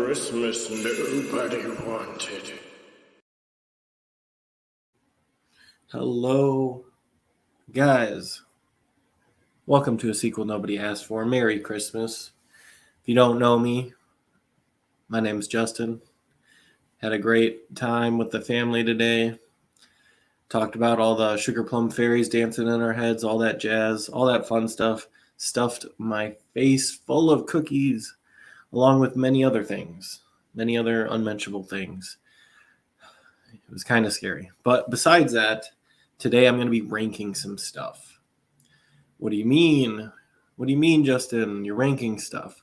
Christmas nobody wanted. Hello, guys. Welcome to a sequel nobody asked for. Merry Christmas. If you don't know me, my name's Justin. Had a great time with the family today. Talked about all the sugar plum fairies dancing in our heads, all that jazz, all that fun stuff. Stuffed my face full of cookies, along with many other things, many other unmentionable things. It was kind of scary. But besides that, today I'm going to be ranking some stuff. What do you mean? What do you mean, Justin? You're ranking stuff.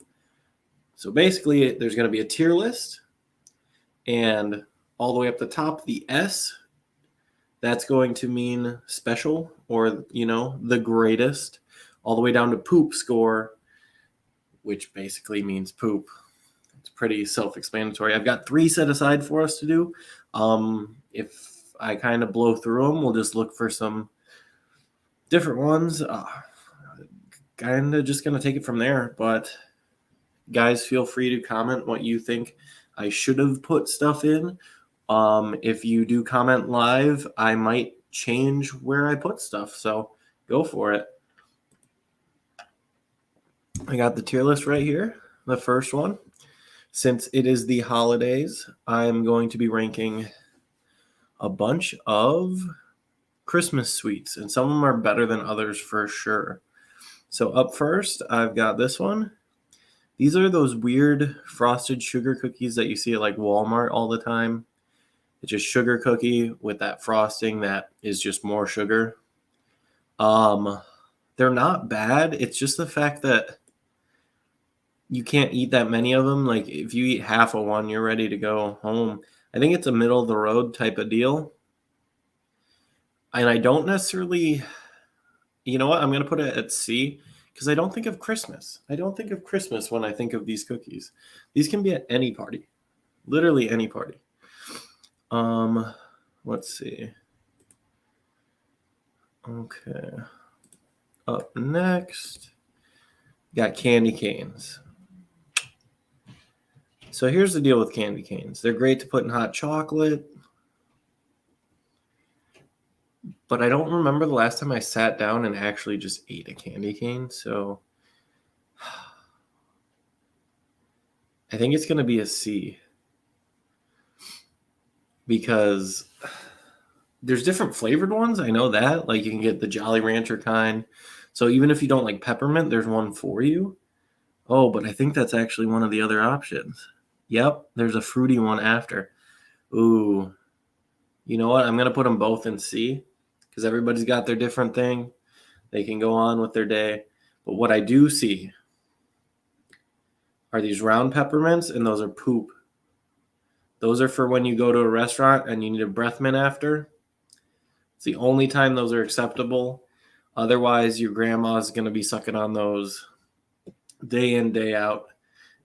So basically, there's going to be a tier list, and all the way up the top, the S, that's going to mean special or, the greatest, all the way down to poop score, which basically means poop. It's pretty self-explanatory. I've got 3 set aside for us to do. If I kind of blow through them, we'll just look for some different ones. Kind of just going to take it from there. But guys, feel free to comment what you think I should have put stuff in. If you do comment live, I might change where I put stuff. So go for it. I got the tier list right here. The first one. Since it is the holidays, I'm going to be ranking a bunch of Christmas sweets, and some of them are better than others for sure. So up first, I've got this one. These are those weird frosted sugar cookies that you see at like Walmart all the time. It's just sugar cookie with that frosting that is just more sugar. They're not bad. It's just the fact that you can't eat that many of them. Like if you eat half of one, you're ready to go home. I think it's a middle of the road type of deal. And I don't necessarily, you know what? I'm going to put it at C because I don't think of Christmas. I don't think of Christmas when I think of these cookies. These can be at any party, literally any party. Let's see. Okay. Up next, got candy canes. So here's the deal with candy canes. They're great to put in hot chocolate. But I don't remember the last time I sat down and actually just ate a candy cane. So I think it's going to be a C. Because there's different flavored ones. I know that. Like you can get the Jolly Rancher kind. So even if you don't like peppermint, there's one for you. Oh, but I think that's actually one of the other options. Yep, there's a fruity one after. Ooh. You know what? I'm going to put them both in C because everybody's got their different thing. They can go on with their day. But what I do see are these round peppermints, and those are poop. Those are for when you go to a restaurant and you need a breath mint after. It's the only time those are acceptable. Otherwise, your grandma's going to be sucking on those day in, day out,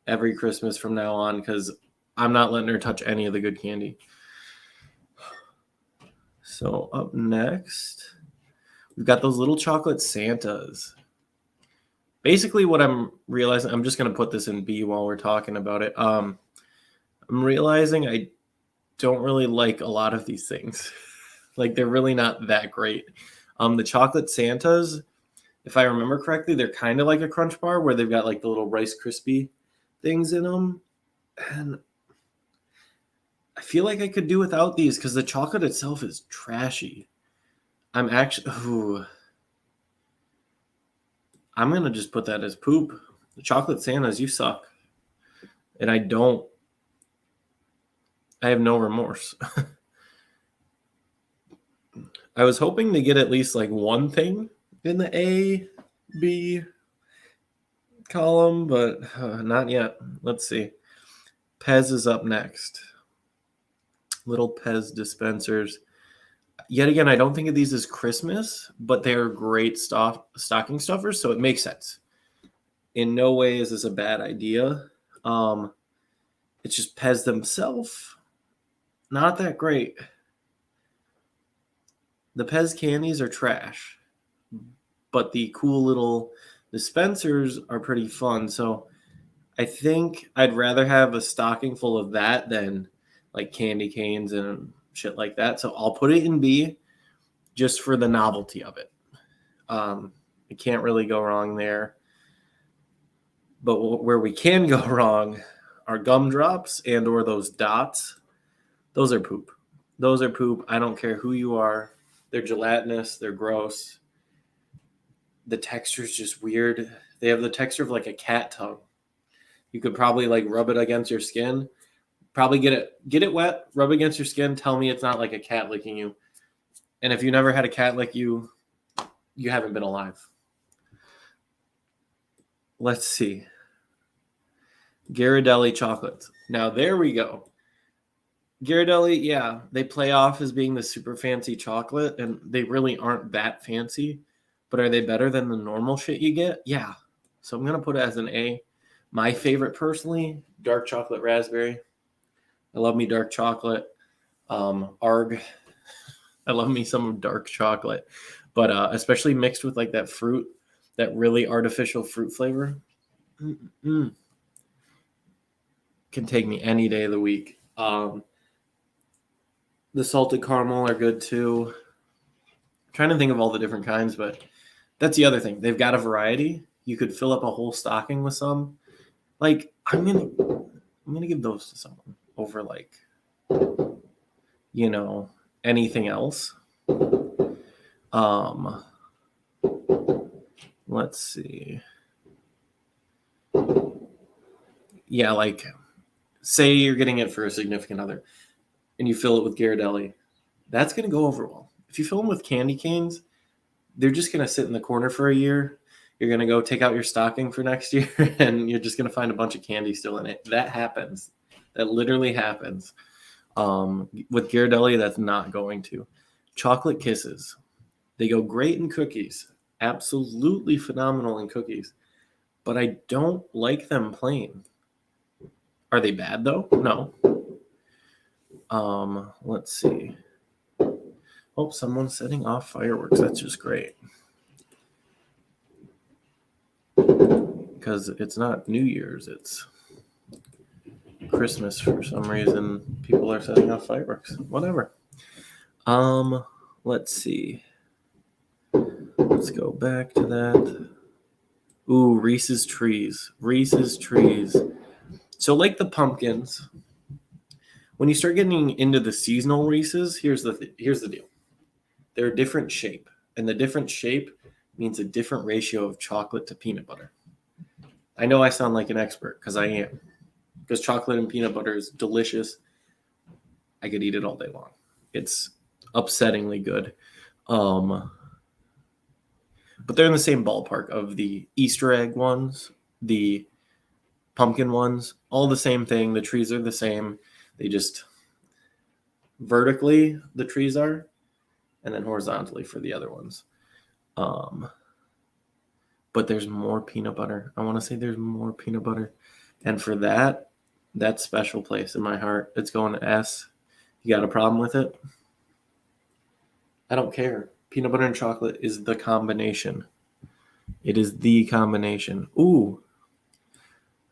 every Christmas from now on, because I'm not letting her touch any of the good candy. So up next, we've got those little chocolate Santas. Basically, what I'm realizing, I'm just going to put this in B while we're talking about it. I'm realizing I don't really like a lot of these things. Like, they're really not that great. The chocolate Santas, if I remember correctly, they're kind of like a Crunch Bar where they've got like the little Rice Krispie things in them. And I feel like I could do without these because the chocolate itself is trashy. I'm going to just put that as poop. The chocolate Santas, you suck. And I have no remorse. I was hoping to get at least like one thing in the A, B column, but not yet. Let's see. Pez is up next. Little Pez dispensers. Yet again, I don't think of these as Christmas, but they're great stocking stuffers, so it makes sense. In no way is this a bad idea. It's just Pez themselves, not that great. The Pez candies are trash, but the cool little dispensers are pretty fun. So I think I'd rather have a stocking full of that than like candy canes and shit like that. So I'll put it in B just for the novelty of it. You can't really go wrong there. But where we can go wrong are gumdrops and or those dots. Those are poop. Those are poop. I don't care who you are. They're gelatinous. They're gross. The texture is just weird. They have the texture of like a cat tongue. You could probably like rub it against your skin. Probably get it wet, rub against your skin. Tell me it's not like a cat licking you. And if you never had a cat lick you, you haven't been alive. Let's see. Ghirardelli chocolates. Now there we go. Ghirardelli, yeah, they play off as being the super fancy chocolate, and they really aren't that fancy. But are they better than the normal shit you get? Yeah. So I'm going to put it as an A. My favorite personally, dark chocolate raspberry. I love me dark chocolate. Arg. I love me some dark chocolate. But especially mixed with like that fruit, that really artificial fruit flavor. Can take me any day of the week. The salted caramel are good too. I'm trying to think of all the different kinds, but that's the other thing. They've got a variety. You could fill up a whole stocking with some. Like I'm gonna give those to someone over like, anything else. Let's see. Yeah, like say you're getting it for a significant other and you fill it with Ghirardelli. That's going to go over well. If you fill them with candy canes, they're just going to sit in the corner for a year. You're going to go take out your stocking for next year and you're just going to find a bunch of candy still in it. That happens. That literally happens. With Ghirardelli, that's not going to. Chocolate Kisses. They go great in cookies. Absolutely phenomenal in cookies. But I don't like them plain. Are they bad though? No. Let's see. Oh, someone's setting off fireworks. That's just great. Because it's not New Year's, it's Christmas for some reason. People are setting off fireworks. Whatever. Let's see. Let's go back to that. Ooh, Reese's Trees. Reese's Trees. So like the pumpkins, when you start getting into the seasonal Reese's, here's the deal. They're a different shape, and the different shape means a different ratio of chocolate to peanut butter. I know I sound like an expert because I am. Because chocolate and peanut butter is delicious. I could eat it all day long. It's upsettingly good. But they're in the same ballpark of the Easter egg ones, the pumpkin ones, all the same thing. The trees are the same. They just vertically, the trees are, and then horizontally for the other ones. But there's more peanut butter. I want to say there's more peanut butter. And for that special place in my heart, it's going to S. You got a problem with it? I don't care. Peanut butter and chocolate is the combination. It is the combination. Ooh.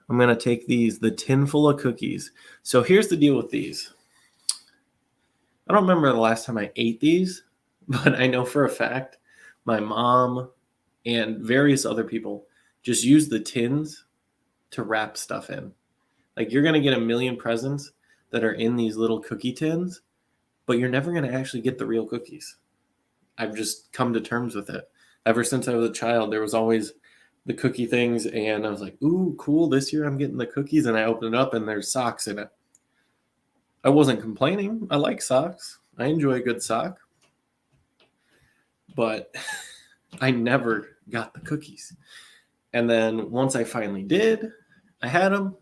I'm going to take these, the tin full of cookies. So here's the deal with these. I don't remember the last time I ate these, but I know for a fact my mom and various other people just use the tins to wrap stuff in. Like you're going to get a million presents that are in these little cookie tins, but you're never going to actually get the real cookies. I've just come to terms with it. Ever since I was a child, there was always the cookie things, and I was like, ooh, cool, this year I'm getting the cookies, and I open it up, and there's socks in it. I wasn't complaining. I like socks. I enjoy a good sock. But I never got the cookies. And then once I finally did, I had them.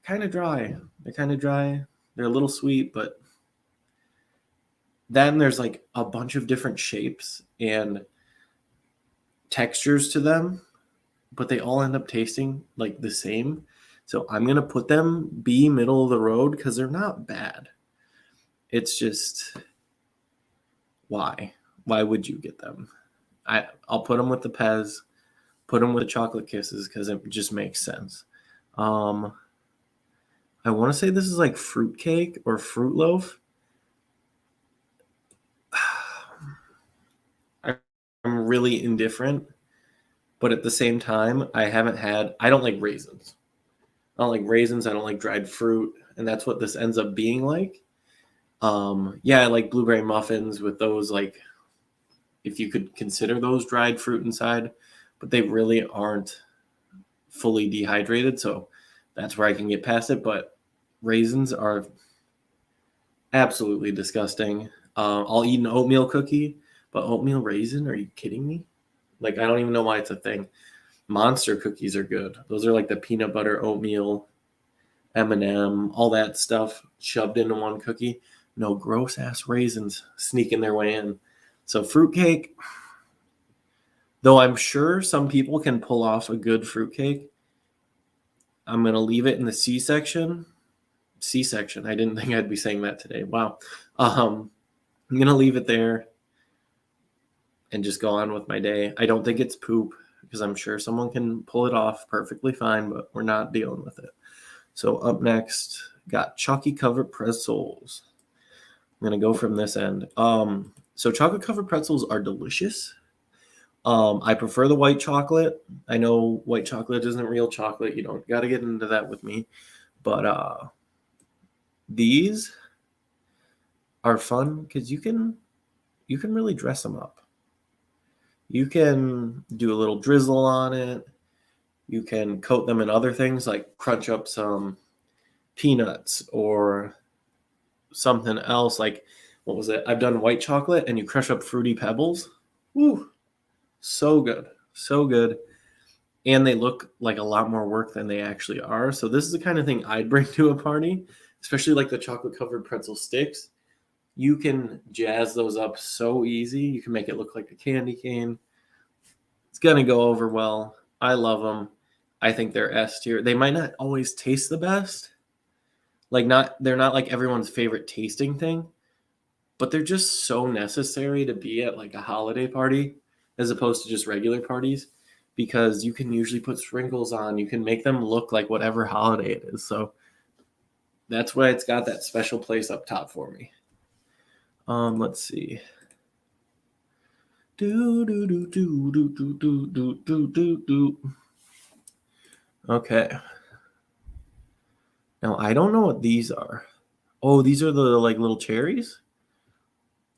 Kind of dry. They're kind of dry. They're a little sweet, but then there's like a bunch of different shapes and textures to them, but they all end up tasting like the same. So I'm going to put them B, middle of the road, because they're not bad. It's just, why? Why would you get them? I'll put them with the Pez, put them with the Chocolate Kisses, because it just makes sense. I want to say this is like fruit cake or fruit loaf. I'm really indifferent, but at the same time, I don't like raisins. I don't like raisins. I don't like dried fruit. And that's what this ends up being like. Yeah, I like blueberry muffins with those, like, if you could consider those dried fruit inside, but they really aren't fully dehydrated. So that's where I can get past it. But raisins are absolutely disgusting. I'll eat an oatmeal cookie, but oatmeal raisin? Are you kidding me? Like, I don't even know why it's a thing. Monster cookies are good. Those are like the peanut butter oatmeal, M&M, all that stuff shoved into one cookie. No, gross ass raisins sneaking their way in. So fruitcake, though I'm sure some people can pull off a good fruitcake, I'm going to leave it in the C section. C-section. I didn't think I'd be saying that today. Wow. I'm going to leave it there and just go on with my day. I don't think it's poop because I'm sure someone can pull it off perfectly fine, but we're not dealing with it. So up next, got chalky covered pretzels. I'm going to go from this end. So chocolate covered pretzels are delicious. I prefer the white chocolate. I know white chocolate isn't real chocolate. You don't got to get into that with me. But these are fun because you can really dress them up. You can do a little drizzle on it. You can coat them in other things like crunch up some peanuts or something else. Like, what was it? I've done white chocolate and you crush up Fruity Pebbles. Woo! So good. So good. And they look like a lot more work than they actually are. So this is the kind of thing I'd bring to a party, especially like the chocolate covered pretzel sticks. You can jazz those up so easy. You can make it look like a candy cane. It's going to go over well. I love them. I think they're S tier. They might not always taste the best. They're not like everyone's favorite tasting thing, but they're just so necessary to be at like a holiday party as opposed to just regular parties because you can usually put sprinkles on. You can make them look like whatever holiday it is. So that's why it's got that special place up top for me. Let's see. Okay. Now I don't know what these are. Oh, these are the like little cherries?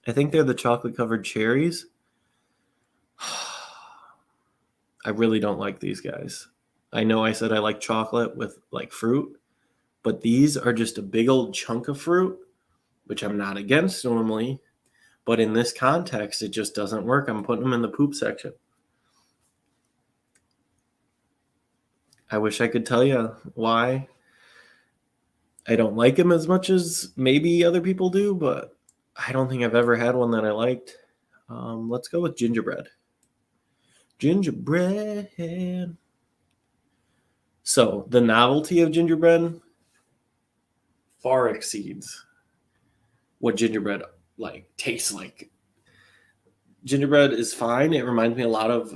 I think they're the chocolate covered cherries. I really don't like these guys. I know I said I like chocolate with like fruit, but these are just a big old chunk of fruit, which I'm not against normally. But in this context, it just doesn't work. I'm putting them in the poop section. I wish I could tell you why I don't like them as much as maybe other people do, but I don't think I've ever had one that I liked. Let's go with gingerbread. Gingerbread. So the novelty of gingerbread far exceeds what gingerbread like tastes like. Gingerbread is fine. It reminds me a lot of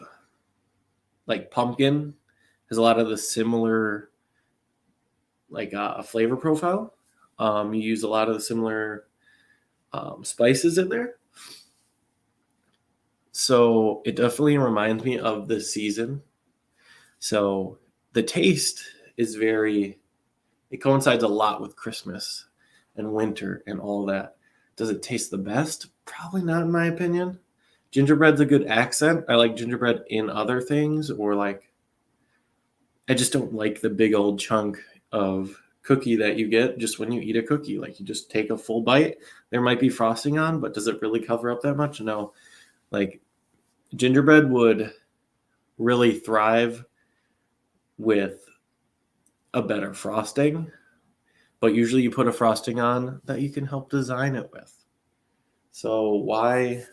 like pumpkin. Has a lot of the similar like flavor profile. You use a lot of the similar spices in there. So it definitely reminds me of the season. So the taste is it coincides a lot with Christmas and winter and all that. Does it taste the best? Probably not, in my opinion. Gingerbread's a good accent. I like gingerbread in other things, or like, I just don't like the big old chunk of cookie that you get just when you eat a cookie. Like, you just take a full bite. There might be frosting on, but does it really cover up that much? No. Like, gingerbread would really thrive with a better frosting, but usually you put a frosting on that you can help design it with. So why?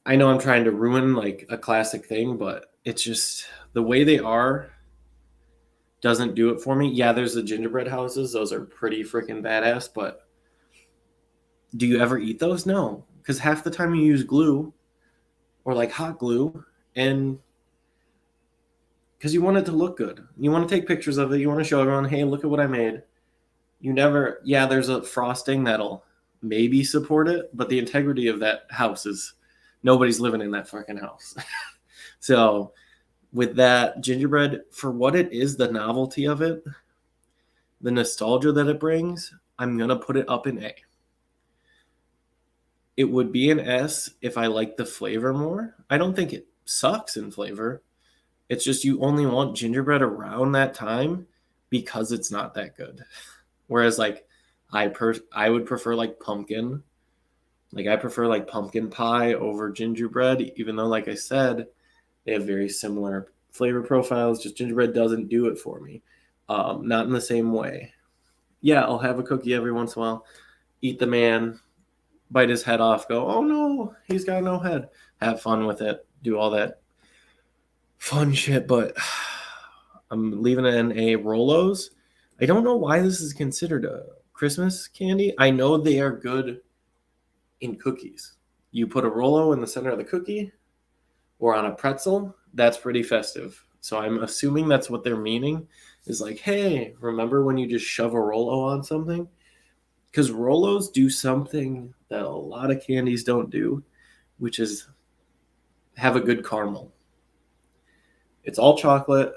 I know I'm trying to ruin like a classic thing, but it's just the way they are doesn't do it for me. Yeah, there's the gingerbread houses. Those are pretty freaking badass, but do you ever eat those? No, because half the time you use glue or like hot glue, and because you want it to look good. You want to take pictures of it. You want to show everyone, hey, look at what I made. You never, yeah, there's a frosting that'll maybe support it, but the integrity of that house is nobody's living in that fucking house. So with that gingerbread, for what it is, the novelty of it, the nostalgia that it brings, I'm going to put it up in A. It would be an S if I like the flavor more. I don't think it sucks in flavor. It's just you only want gingerbread around that time because it's not that good. Whereas like I would prefer like pumpkin. Like I prefer like pumpkin pie over gingerbread, even though like I said, they have very similar flavor profiles. Just gingerbread doesn't do it for me. Not in the same way. Yeah, I'll have a cookie every once in a while. Eat the man, bite his head off, go, oh no, he's got no head. Have fun with it. Do all that fun shit, but I'm leaving it in A. Rolos. I don't know why this is considered a Christmas candy. I know they are good in cookies. You put a Rolo in the center of the cookie or on a pretzel, that's pretty festive. So I'm assuming that's what they're meaning is like, hey, remember when you just shove a Rolo on something? Because Rolos do something that a lot of candies don't do, which is have a good caramel. It's all chocolate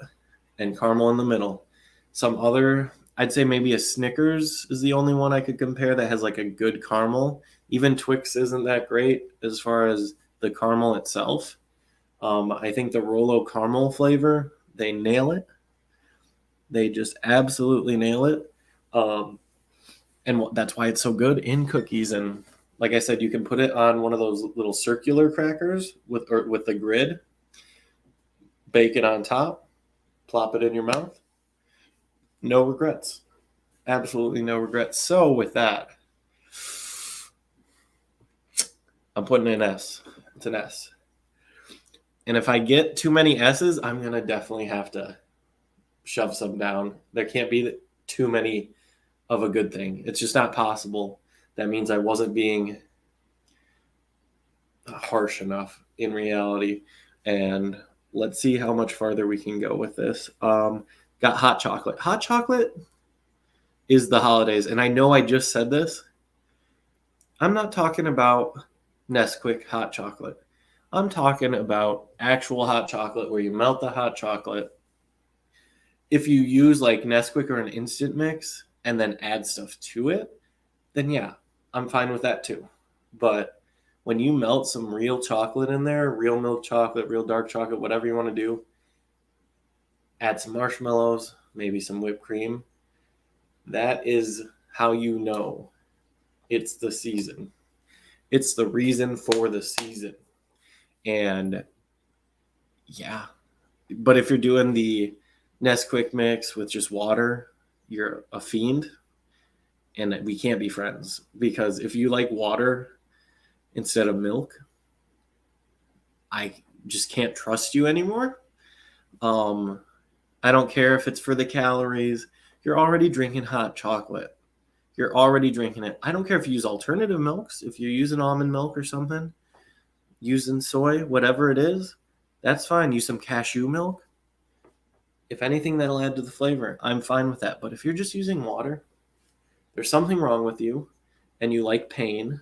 and caramel in the middle. Some other, I'd say maybe a Snickers is the only one I could compare that has like a good caramel. Even Twix isn't that great as far as the caramel itself. I think the Rolo caramel flavor, they nail it. They just absolutely nail it. And that's why it's so good in cookies. And like I said, you can put it on one of those little circular crackers with the grid, bake it on top, plop it in your mouth. No regrets. Absolutely no regrets. So with that, I'm putting an S. It's an S. And if I get too many S's, I'm going to definitely have to shove some down. There can't be too many of a good thing. It's just not possible. That means I wasn't being harsh enough in reality. And let's see how much farther we can go with this. Got hot chocolate. Hot chocolate is the holidays. And I know I just said this. I'm not talking about Nesquik hot chocolate. I'm talking about actual hot chocolate where you melt the hot chocolate. If you use like Nesquik or an instant mix and then add stuff to it, then yeah, I'm fine with that too. But when you melt some real chocolate in there, real milk chocolate, real dark chocolate, whatever you want to do, add some marshmallows, maybe some whipped cream. That is how you know it's the season. It's the reason for the season. And yeah, but if you're doing the Nesquik mix with just water, you're a fiend. And we can't be friends because if you like water instead of milk, I just can't trust you anymore. I don't care if it's for the calories. You're already drinking hot chocolate. You're already drinking it. I don't care if you use alternative milks. If you're using almond milk or something, using soy, whatever it is, that's fine. Use some cashew milk. If anything, that'll add to the flavor. I'm fine with that. But if you're just using water, there's something wrong with you, and you like pain,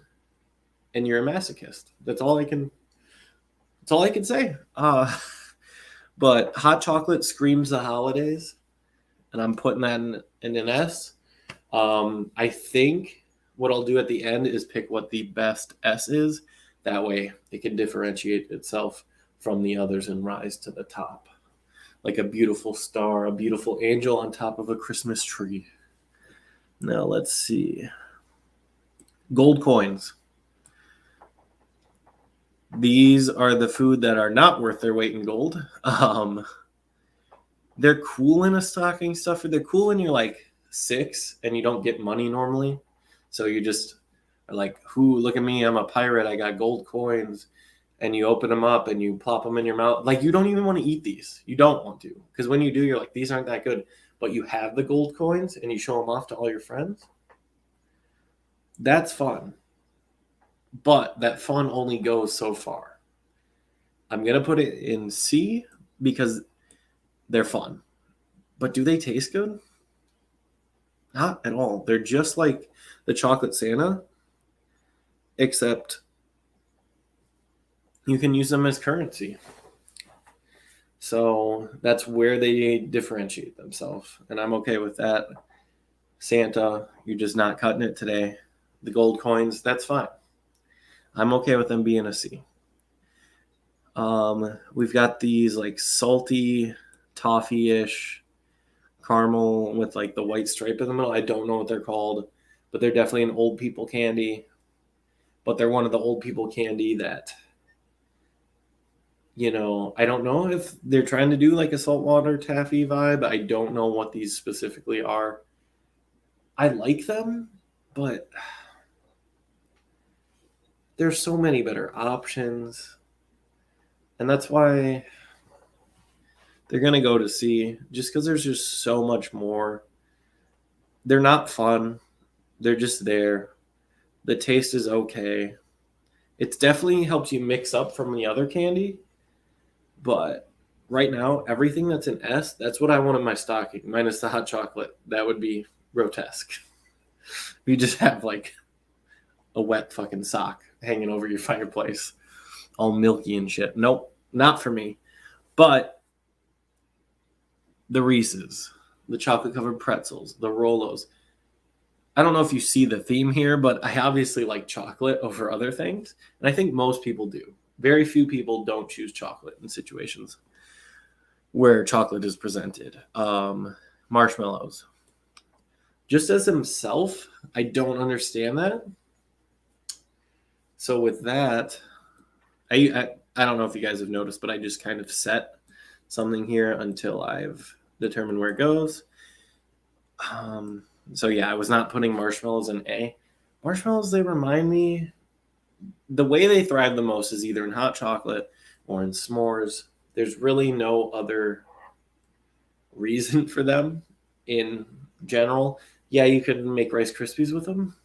and you're a masochist. That's all I can say. But hot chocolate screams the holidays, and I'm putting that in an S. I think what I'll do at the end is pick what the best S is. That way it can differentiate itself from the others and rise to the top. Like a beautiful star, a beautiful angel on top of a Christmas tree. Now let's see. Gold coins. These are the food that are not worth their weight in gold. They're cool in a stocking stuffer. They're cool when you're like 6 and you don't get money normally. So you just are like, look at me, I'm a pirate. I got gold coins. And you open them up and you plop them in your mouth. Like you don't even want to eat these. You don't want to. Because when you do, you're like, these aren't that good. But you have the gold coins and you show them off to all your friends. That's fun. But that fun only goes so far. I'm going to put it in C because They're fun. But do they taste good? Not at all. They're just like the chocolate Santa, except you can use them as currency. So that's where they differentiate themselves. And I'm okay with that. Santa, you're just not cutting it today. The gold coins, that's fine. I'm okay with them being a C. We've got these like salty, toffee-ish caramel with like the white stripe in the middle. I don't know what they're called, but they're definitely an old people candy. But they're one of the old people candy that, I don't know if they're trying to do like a saltwater taffy vibe. I don't know what these specifically are. I like them, but there's so many better options. And that's why they're going to go to C, just because there's just so much more. They're not fun. They're just there. The taste is okay. It definitely helps you mix up from the other candy. But right now, everything that's an S, that's what I want in my stocking, minus the hot chocolate. That would be grotesque. You just have like a wet fucking sock hanging over your fireplace, all milky and shit. Nope, not for me. But the Reese's, the chocolate covered pretzels, the Rolos. I don't know if you see the theme here, but I obviously like chocolate over other things. And I think most people do. Very few people don't choose chocolate in situations where chocolate is presented. Marshmallows. Just as himself, I don't understand that. So with that, I don't know if you guys have noticed, but I just kind of set something here until I've determined where it goes. So yeah, I was not putting marshmallows in A. Marshmallows, they remind me, the way they thrive the most is either in hot chocolate or in s'mores. There's really no other reason for them in general. Yeah, you could make Rice Krispies with them.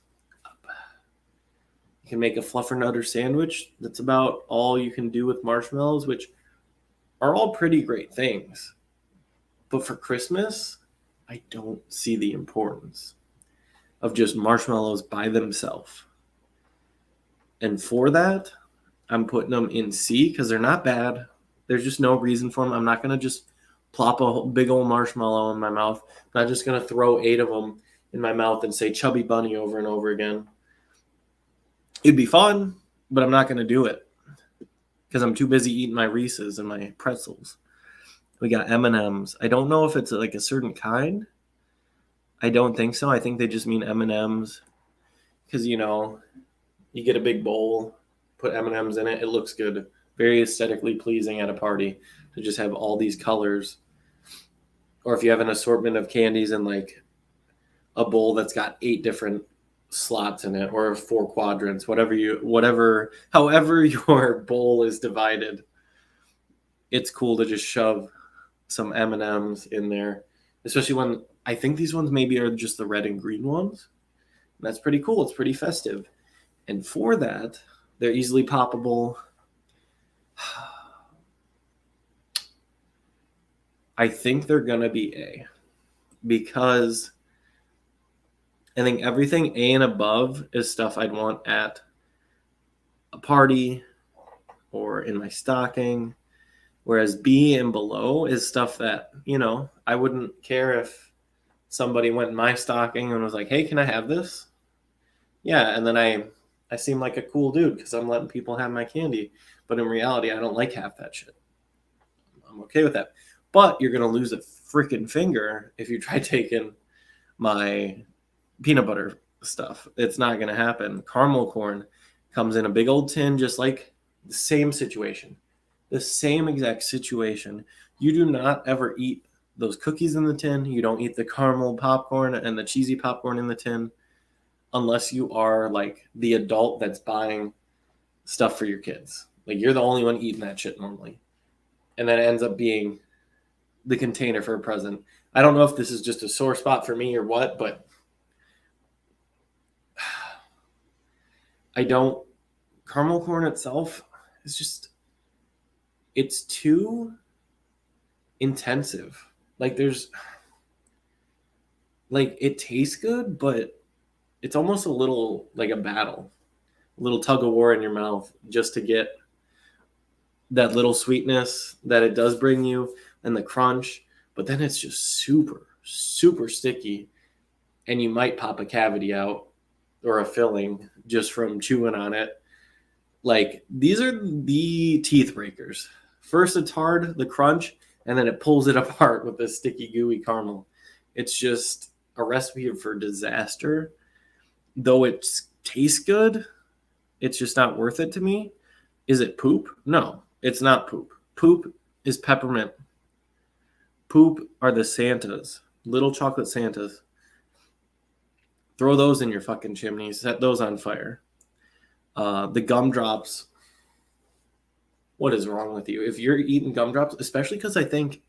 You can make a fluffernutter sandwich. That's about all you can do with marshmallows, which are all pretty great things. But for Christmas, I don't see the importance of just marshmallows by themselves. And for that, I'm putting them in C because they're not bad. There's just no reason for them. I'm not going to just plop a big old marshmallow in my mouth. I'm not just going to throw 8 of them in my mouth and say Chubby Bunny over and over again. It'd be fun, but I'm not going to do it because I'm too busy eating my Reese's and my pretzels. We got M&Ms. I don't know if it's like a certain kind. I don't think so. I think they just mean M&Ms because, you get a big bowl, put M&Ms in it. It looks good. Very aesthetically pleasing at a party to just have all these colors. Or if you have an assortment of candies in like a bowl that's got 8 different slots in it or 4 quadrants, however your bowl is divided, it's cool to just shove some M&Ms in there, especially when I think these ones maybe are just the red and green ones. That's pretty cool. It's pretty festive. And for that, they're easily poppable. I think they're going to be A because I think everything A and above is stuff I'd want at a party or in my stocking, whereas B and below is stuff that, I wouldn't care if somebody went in my stocking and was like, hey, can I have this? Yeah, and then I seem like a cool dude because I'm letting people have my candy. But in reality, I don't like half that shit. I'm okay with that. But you're going to lose a freaking finger if you try taking my peanut butter stuff. It's not going to happen. Caramel corn comes in a big old tin, just like the same situation. The same exact situation. You do not ever eat those cookies in the tin. You don't eat the caramel popcorn and the cheesy popcorn in the tin unless you are like the adult that's buying stuff for your kids. Like you're the only one eating that shit normally. And then it ends up being the container for a present. I don't know if this is just a sore spot for me or what, but caramel corn itself is just, it's too intensive. Like it tastes good, but it's almost a little like a battle, a little tug of war in your mouth just to get that little sweetness that it does bring you and the crunch. But then it's just super, super sticky, and you might pop a cavity out or a filling just from chewing on it. Like, these are the teeth breakers. First it's hard, the crunch, and then it pulls it apart with this sticky, gooey caramel. It's just a recipe for disaster. Though it tastes good, it's just not worth it to me. Is it poop? No, it's not poop. Poop is peppermint. Poop are the Santas, little chocolate Santas. Throw those in your fucking chimney. Set those on fire. The gumdrops. What is wrong with you? If you're eating gumdrops, especially because I think,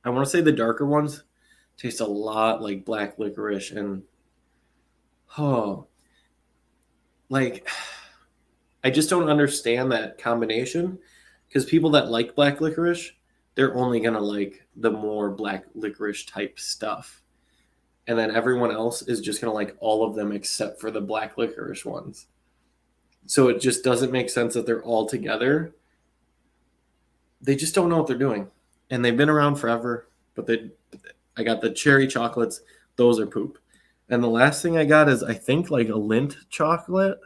I want to say the darker ones taste a lot like black licorice, and like, I just don't understand that combination, because people that like black licorice, they're only gonna like the more black licorice type stuff, and then everyone else is just gonna like all of them except for the black licorice ones. So it just doesn't make sense that they're all together. They just don't know what they're doing, and they've been around forever. But I got the cherry chocolates; those are poop. And the last thing I got is, I think, like a Lindt chocolate,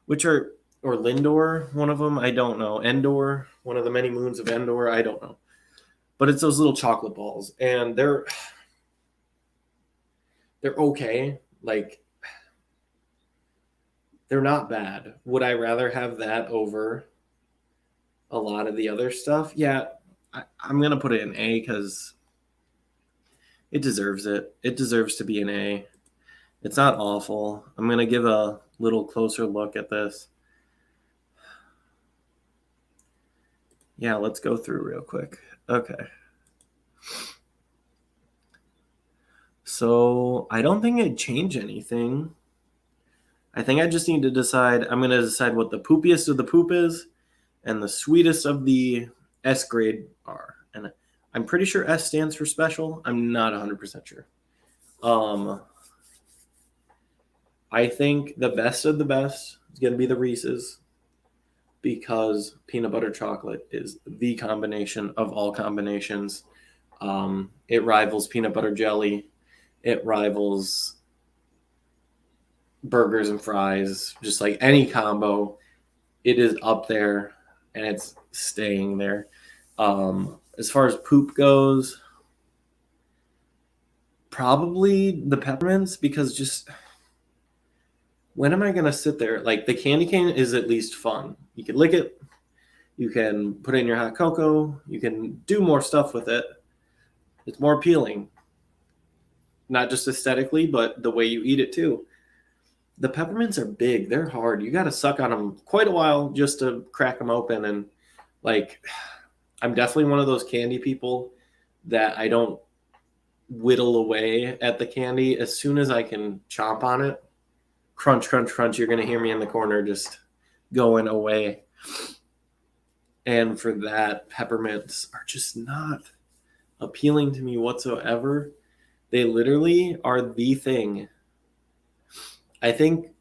or Lindor, one of them. I don't know. Endor, one of the many moons of Endor. I don't know. But it's those little chocolate balls, and they're okay. Like, they're not bad. Would I rather have that over a lot of the other stuff? Yeah, I'm going to put it in A because it deserves it. It deserves to be an A. It's not awful. I'm going to give a little closer look at this. Yeah, let's go through real quick. Okay. So I don't think I'd change anything. I think I just need to decide. I'm going to decide what the poopiest of the poop is and the sweetest of the S grade are. And I'm pretty sure S stands for special. I'm not 100% sure. I think the best of the best is going to be the Reese's, because peanut butter chocolate is the combination of all combinations. It rivals peanut butter jelly. It rivals burgers and fries. Just like any combo, it is up there, and it's staying there. As far as poop goes, probably the peppermints, because just when am I going to sit there? Like, the candy cane is at least fun. You can lick it. You can put it in your hot cocoa. You can do more stuff with it. It's more appealing. Not just aesthetically, but the way you eat it too. The peppermints are big. They're hard. You got to suck on them quite a while just to crack them open. And, like, I'm definitely one of those candy people that I don't whittle away at the candy. As soon as I can chomp on it, crunch, crunch, crunch, you're going to hear me in the corner just going away. And for that, peppermints are just not appealing to me whatsoever. They literally are the thing. I think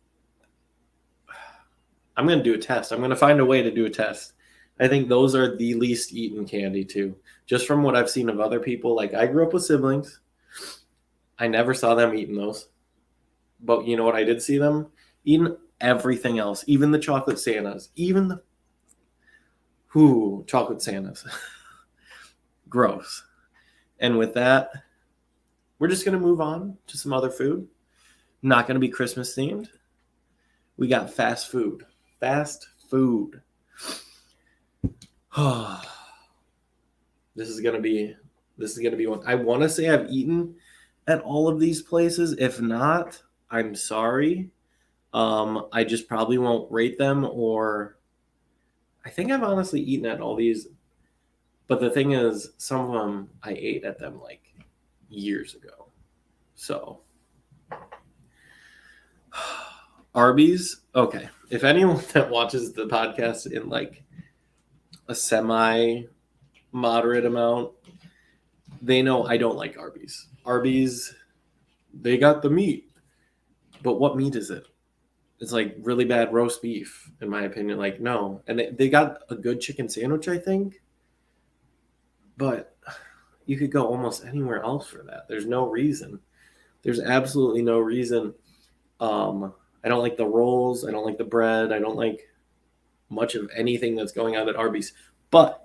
I'm going to do a test. I'm going to find a way to do a test. I think those are the least eaten candy too. Just from what I've seen of other people. Like, I grew up with siblings. I never saw them eating those. But you know what I did see them eating? Everything else. Even the chocolate Santas. Even the chocolate Santas. Gross. And with that, we're just going to move on to some other food. Not going to be Christmas themed. We got fast food. Fast food. This is going to be one. I want to say I've eaten at all of these places. If not, I'm sorry. I just probably won't rate them, or I think I've honestly eaten at all these. But the thing is, some of them I ate at them like years ago. So Arby's. Okay. If anyone that watches the podcast in like a semi moderate amount. They know I don't like Arby's. Arby's, they got the meat. But what meat is it? It's like really bad roast beef, in my opinion. Like, no. And they got a good chicken sandwich, I think. But you could go almost anywhere else for that. There's no reason. There's absolutely no reason. I don't like the rolls. I don't like the bread. I don't like much of anything that's going on at Arby's. But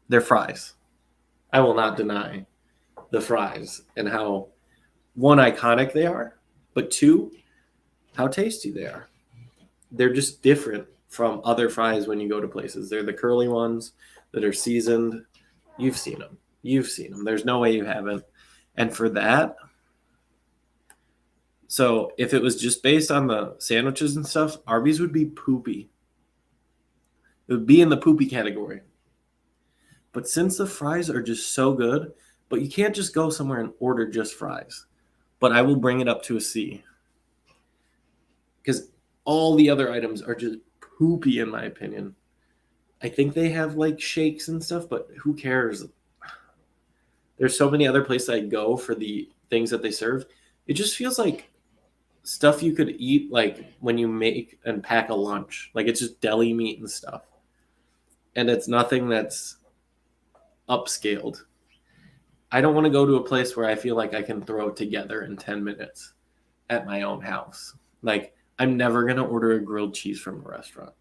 their fries. I will not deny the fries and how, one, iconic they are, but two, how tasty they are. They're just different from other fries when you go to places. They're the curly ones that are seasoned. You've seen them. You've seen them. There's no way you haven't. And for that, so if it was just based on the sandwiches and stuff, Arby's would be poopy. It would be in the poopy category. But since the fries are just so good, but you can't just go somewhere and order just fries. But I will bring it up to a C. Because all the other items are just poopy, in my opinion. I think they have like shakes and stuff, but who cares? There's so many other places I go for the things that they serve. It just feels like stuff you could eat like when you make and pack a lunch. Like it's just deli meat and stuff. And it's nothing that's upscaled. I don't want to go to a place where I feel like I can throw it together in 10 minutes at my own house. Like, I'm never going to order a grilled cheese from a restaurant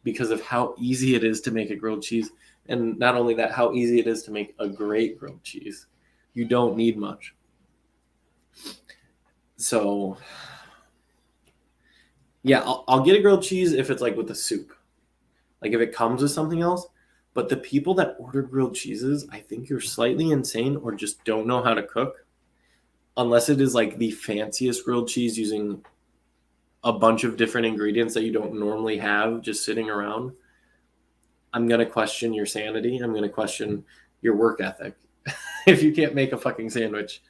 because of how easy it is to make a grilled cheese. And not only that, how easy it is to make a great grilled cheese. You don't need much. So, yeah, I'll get a grilled cheese if it's like with a soup. Like if it comes with something else. But the people that order grilled cheeses, I think you're slightly insane or just don't know how to cook. Unless it is like the fanciest grilled cheese using a bunch of different ingredients that you don't normally have just sitting around. I'm going to question your sanity. I'm going to question your work ethic if you can't make a fucking sandwich.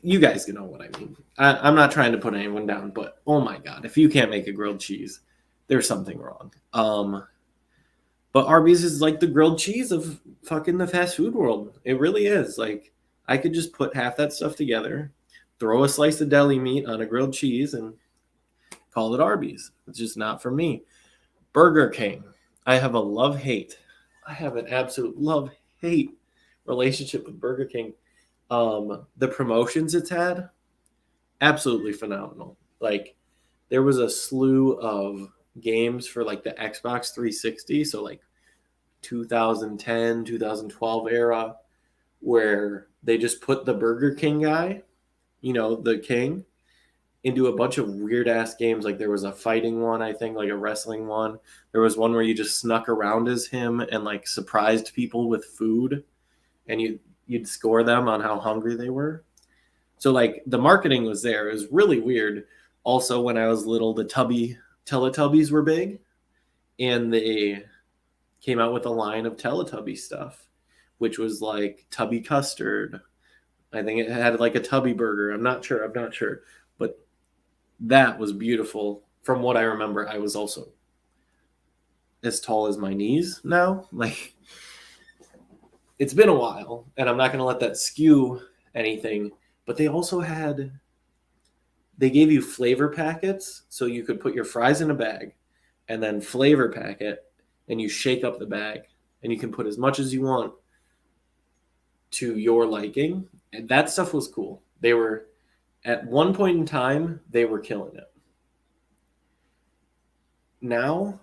You guys know what I mean. I'm not trying to put anyone down, but oh my God, if you can't make a grilled cheese, there's something wrong. But Arby's is like the grilled cheese of fucking the fast food world. It really is. Like, I could just put half that stuff together, throw a slice of deli meat on a grilled cheese, and call it Arby's. It's just not for me. Burger King. I have a love-hate. I have an absolute love-hate relationship with Burger King. The promotions it's had, absolutely phenomenal. Like, there was a slew of games for like the Xbox 360, so like 2010, 2012 era, where they just put the Burger King guy, the king, into a bunch of weird ass games. Like there was a fighting one, I think, like a wrestling one. There was one where you just snuck around as him and like surprised people with food, and you'd score them on how hungry they were. So like the marketing was there. It was really weird. Also, when I was little, the Teletubbies were big, and they came out with a line of Teletubby stuff, which was like Tubby Custard. I think it had like a Tubby Burger. I'm not sure. But that was beautiful. From what I remember, I was also as tall as my knees now. Like, it's been a while, and I'm not going to let that skew anything. But they also they gave you flavor packets, so you could put your fries in a bag and then flavor packet, and you shake up the bag, and you can put as much as you want to your liking. And that stuff was cool. They were, at one point in time, they were killing it. Now,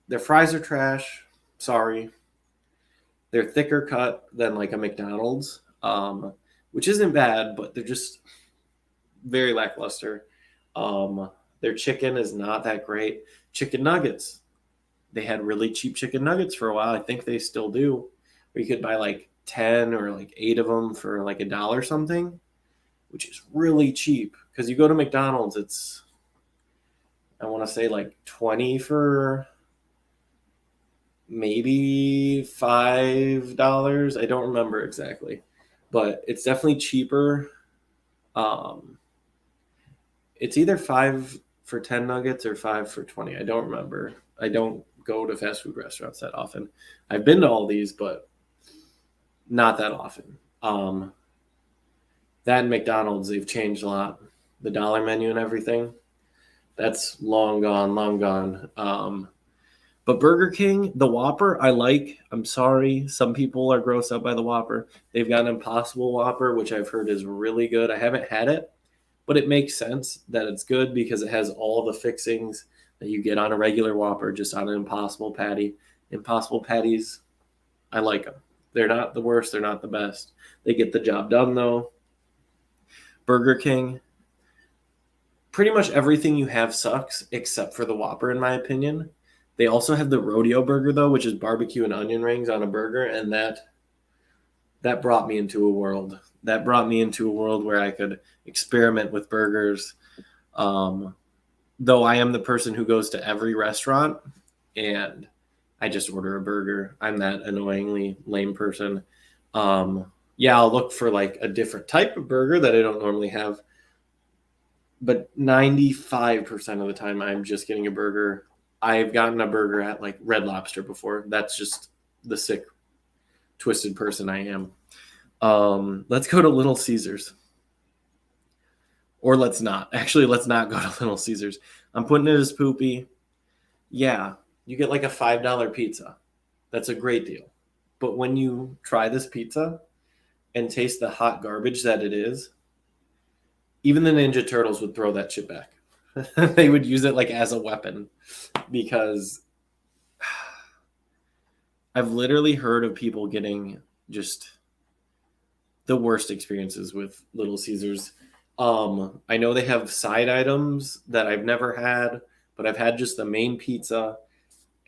their fries are trash. Sorry. They're thicker cut than like a McDonald's, which isn't bad, but they're just very lackluster. Their chicken is not that great. Chicken nuggets. They had really cheap chicken nuggets for a while. I think they still do. Where you could buy like 10 or like 8 of them for like $1 something, which is really cheap. Because you go to McDonald's, it's, I want to say like 20 for maybe $5. I don't remember exactly, but it's definitely cheaper. It's either 5 for 10 nuggets or 5 for 20. I don't remember. I don't go to fast food restaurants that often. I've been to all these, but not that often. That and McDonald's, they've changed a lot. The dollar menu and everything, that's long gone, long gone. But Burger King, the Whopper, I like. I'm sorry. Some people are grossed out by the Whopper. They've got an Impossible Whopper, which I've heard is really good. I haven't had it, but it makes sense that it's good because it has all the fixings that you get on a regular Whopper, just on an Impossible patty. Impossible patties, I like them. They're not the worst. They're not the best. They get the job done, though. Burger King, pretty much everything you have sucks except for the Whopper, in my opinion. They also have the rodeo burger, though, which is barbecue and onion rings on a burger, and that brought me into a world. That brought me into a world where I could experiment with burgers. Though I am the person who goes to every restaurant, and I just order a burger. I'm that annoyingly lame person. Yeah, I'll look for like a different type of burger that I don't normally have. But 95% of the time, I'm just getting a burger. I've gotten a burger at like Red Lobster before. That's just the sick, twisted person I am. Let's go to Little Caesars. Or let's not. Actually, let's not go to Little Caesars. I'm putting it as poopy. Yeah, you get like a $5 pizza. That's a great deal. But when you try this pizza and taste the hot garbage that it is, even the Ninja Turtles would throw that shit back. They would use it like as a weapon because I've literally heard of people getting just the worst experiences with Little Caesars. I know they have side items that I've never had, but I've had just the main pizza,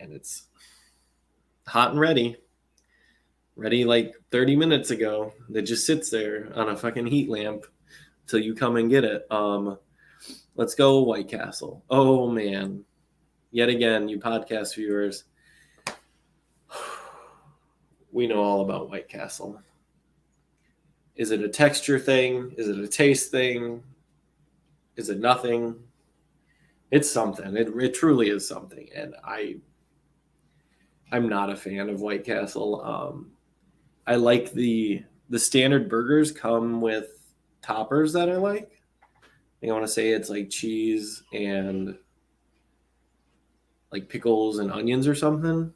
and it's hot and ready like 30 minutes ago. It just sits there on a fucking heat lamp till you come and get it. Let's go White Castle. Oh man, yet again, you podcast viewers, we know all about White Castle. Is it a texture thing? Is it a taste thing? Is it nothing? It's something. It truly is something. And I'm not a fan of White Castle. I like the standard burgers come with toppers that I like. I want to say it's like cheese and like pickles and onions or something.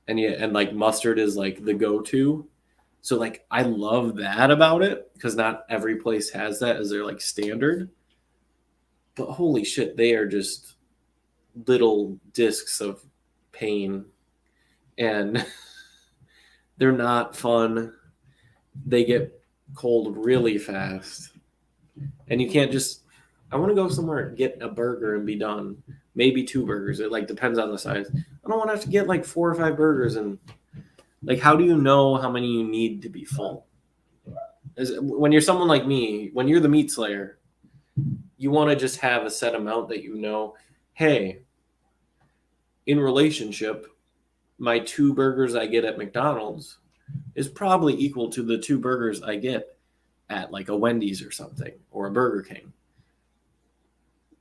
And like mustard is like the go-to. So like I love that about it because not every place has that as their like standard. But holy shit, they are just little discs of pain, and they're not fun. They get cold really fast, and you can't just. I want to go somewhere and get a burger and be done. Maybe 2 burgers. It like depends on the size. I don't want to have to get like 4 or 5 burgers and. Like, how do you know how many you need to be full? When you're someone like me, when you're the meat slayer, you want to just have a set amount that you know, hey, in relationship, my 2 burgers I get at McDonald's is probably equal to the 2 burgers I get at like a Wendy's or something, or a Burger King.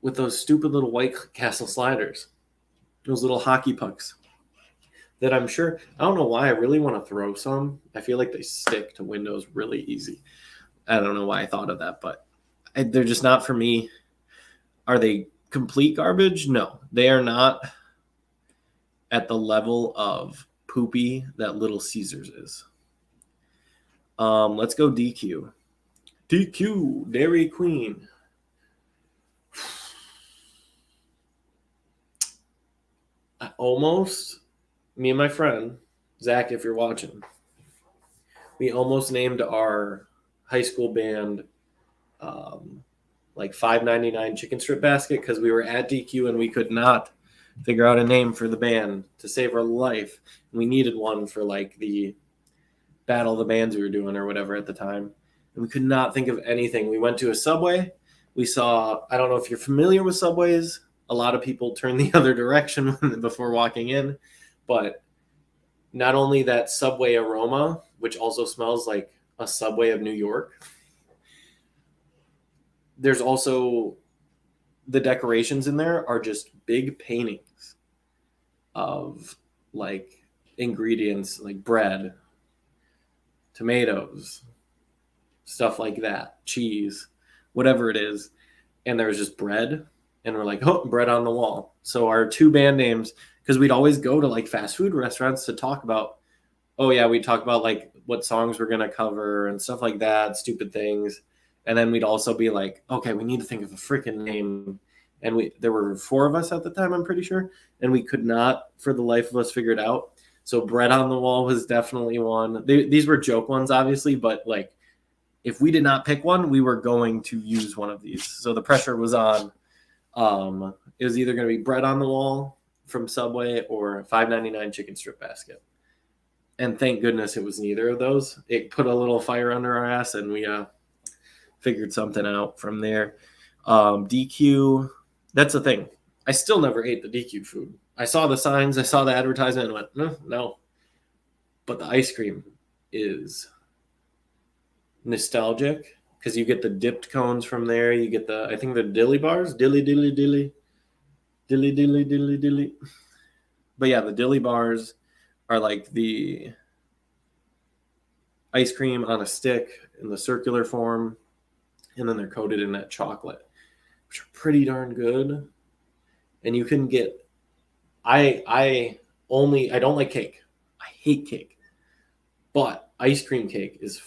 With those stupid little White Castle sliders, those little hockey pucks. That I'm sure, I don't know why I really want to throw some. I feel like they stick to windows really easy. I don't know why I thought of that, but they're just not for me. Are they complete garbage? No, they are not at the level of poopy that Little Caesars is. Let's go DQ. DQ, Dairy Queen. Me and my friend, Zach, if you're watching, we almost named our high school band like $5.99 chicken strip basket because we were at DQ and we could not figure out a name for the band to save our life. We needed one for like the Battle of the Bands we were doing or whatever at the time. And we could not think of anything. We went to a Subway. We saw, I don't know if you're familiar with Subways. A lot of people turn the other direction before walking in. But not only that Subway aroma, which also smells like a Subway of New York, there's also the decorations in there are just big paintings of like ingredients like bread, tomatoes, stuff like that, cheese, whatever it is. And there was just bread. And we're like, oh, bread on the wall. So our two band names, because we'd always go to like fast food restaurants to talk about, oh yeah, we'd talk about like what songs we're going to cover and stuff like that, stupid things. And then we'd also be like, okay, we need to think of a freaking name. And there were 4 of us at the time, I'm pretty sure. And we could not, for the life of us, figure it out. So bread on the wall was definitely one. These were joke ones, obviously, but like if we did not pick one, we were going to use one of these. So the pressure was on. It was either going to be bread on the wall from Subway or $5.99 chicken strip basket. And thank goodness it was neither of those. It put a little fire under our ass, and we figured something out from there. DQ, that's the thing. I still never ate the DQ food. I saw the signs, I saw the advertisement, and went, no. But the ice cream is nostalgic because you get the dipped cones from there. You get I think the dilly bars, dilly. But yeah, the dilly bars are like the ice cream on a stick in the circular form, and then they're coated in that chocolate, which are pretty darn good. And you can get, I don't like cake. I hate cake, but ice cream cake is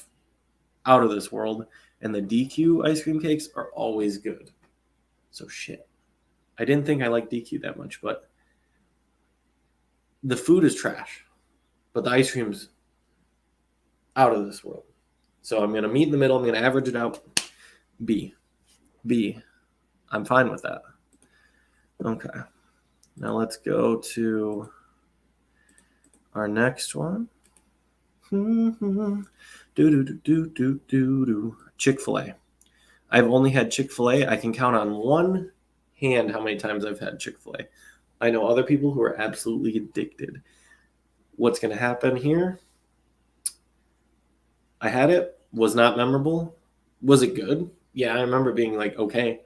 out of this world, and the DQ ice cream cakes are always good. So shit. I didn't think I liked DQ that much, but the food is trash, but the ice cream's out of this world. So I'm going to meet in the middle. I'm going to average it out. B. I'm fine with that. Okay. Now let's go to our next one. Chick-fil-A. I've only had Chick-fil-A. I can count on one hand how many times I've had Chick-fil-A. I know other people who are absolutely addicted. What's going to happen here? I had it. Was not memorable. Was it good? Yeah, I remember being like, okay.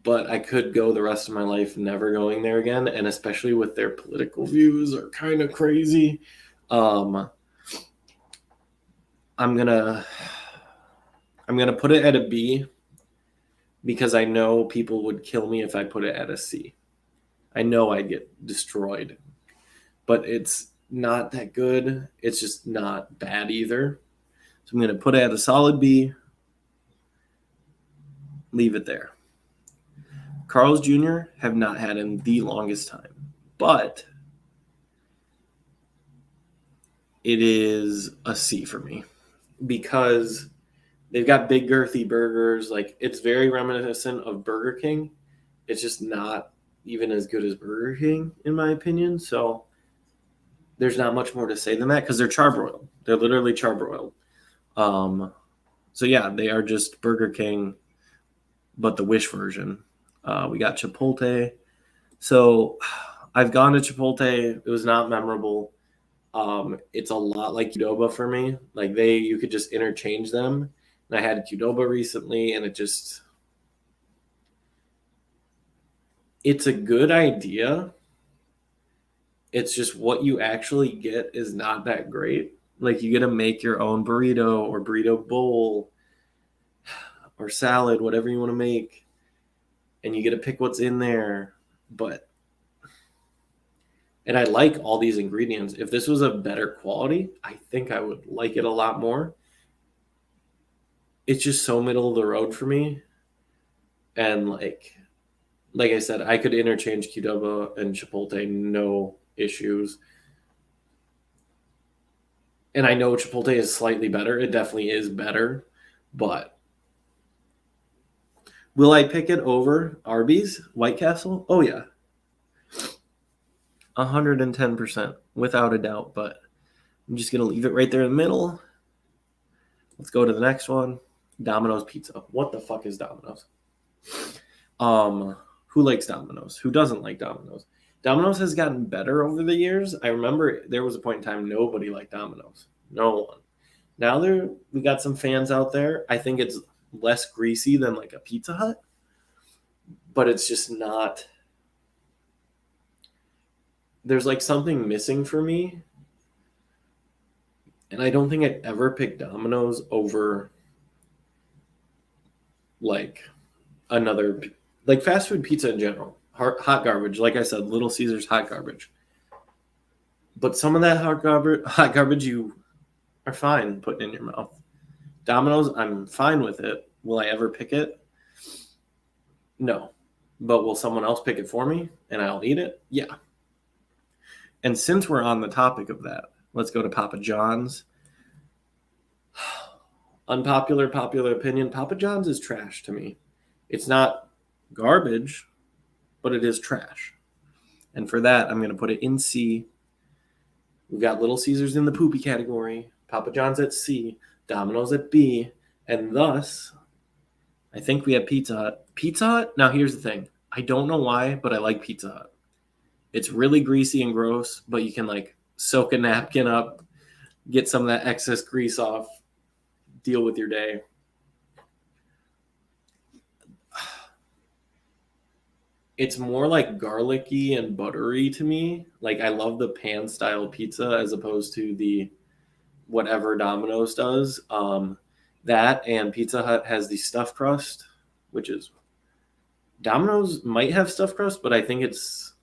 But I could go the rest of my life never going there again. And especially with their political views are kind of crazy. I'm gonna put it at a B because I know people would kill me if I put it at a C. I know I'd get destroyed, but it's not that good. It's just not bad either. So I'm gonna put it at a solid B. Leave it there. Carl's Jr. have not had in the longest time, but it is a C for me because they've got big girthy burgers. Like it's very reminiscent of Burger King. It's just not even as good as Burger King in my opinion. So there's not much more to say than that because they're charbroiled. They're literally charbroiled. So yeah, they are just Burger King, but the Wish version. We got Chipotle. So I've gone to Chipotle. It was not memorable. It's a lot like Qdoba for me. Like you could just interchange them. And I had Qdoba recently, and it's a good idea. It's just what you actually get is not that great. Like you get to make your own burrito or burrito bowl or salad, whatever you want to make. And you get to pick what's in there. And I like all these ingredients. If this was a better quality, I think I would like it a lot more. It's just so middle of the road for me. And like I said, I could interchange Qdoba and Chipotle, no issues. And I know Chipotle is slightly better. It definitely is better. But will I pick it over Arby's, White Castle? Oh, yeah. 110%, without a doubt. But I'm just going to leave it right there in the middle. Let's go to the next one. Domino's Pizza. What the fuck is Domino's? Who likes Domino's? Who doesn't like Domino's? Domino's has gotten better over the years. I remember there was a point in time nobody liked Domino's. No one. Now we got some fans out there. I think it's less greasy than like a Pizza Hut, but it's just not. there's like something missing for me. And I don't think I'd ever pick Domino's over like another, like fast food pizza in general. Hot garbage. Like I said, Little Caesars hot garbage. But some of that hot garbage you are fine putting in your mouth. Domino's, I'm fine with it. Will I ever pick it? No. But will someone else pick it for me and I'll eat it? Yeah. And since we're on the topic of that, let's go to Papa John's. Popular opinion, Papa John's is trash to me. It's not garbage, but it is trash. And for that, I'm going to put it in C. We've got Little Caesars in the poopy category, Papa John's at C, Domino's at B, and thus, I think we have Pizza Hut. Pizza Hut, now here's the thing. I don't know why, but I like Pizza Hut. It's really greasy and gross, but you can like soak a napkin up, get some of that excess grease off, deal with your day. It's more like garlicky and buttery to me. Like I love the pan style pizza as opposed to the whatever Domino's does. That and Pizza Hut has the stuffed crust, which is Domino's might have stuffed crust, but I think it's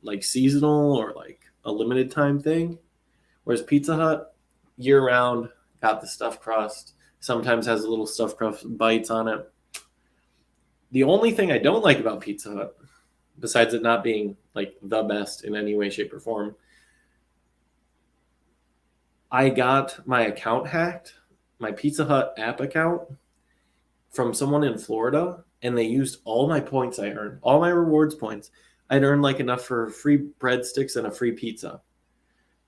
like seasonal or like a limited time thing. Whereas Pizza Hut, year round, got the stuffed crust. Sometimes has a little stuffed crust bites on it. The only thing I don't like about Pizza Hut, besides it not being like the best in any way, shape, or form, I got my account hacked, my Pizza Hut app account, from someone in Florida, and they used all my points I earned, all my rewards points. I'd earned like enough for free breadsticks and a free pizza,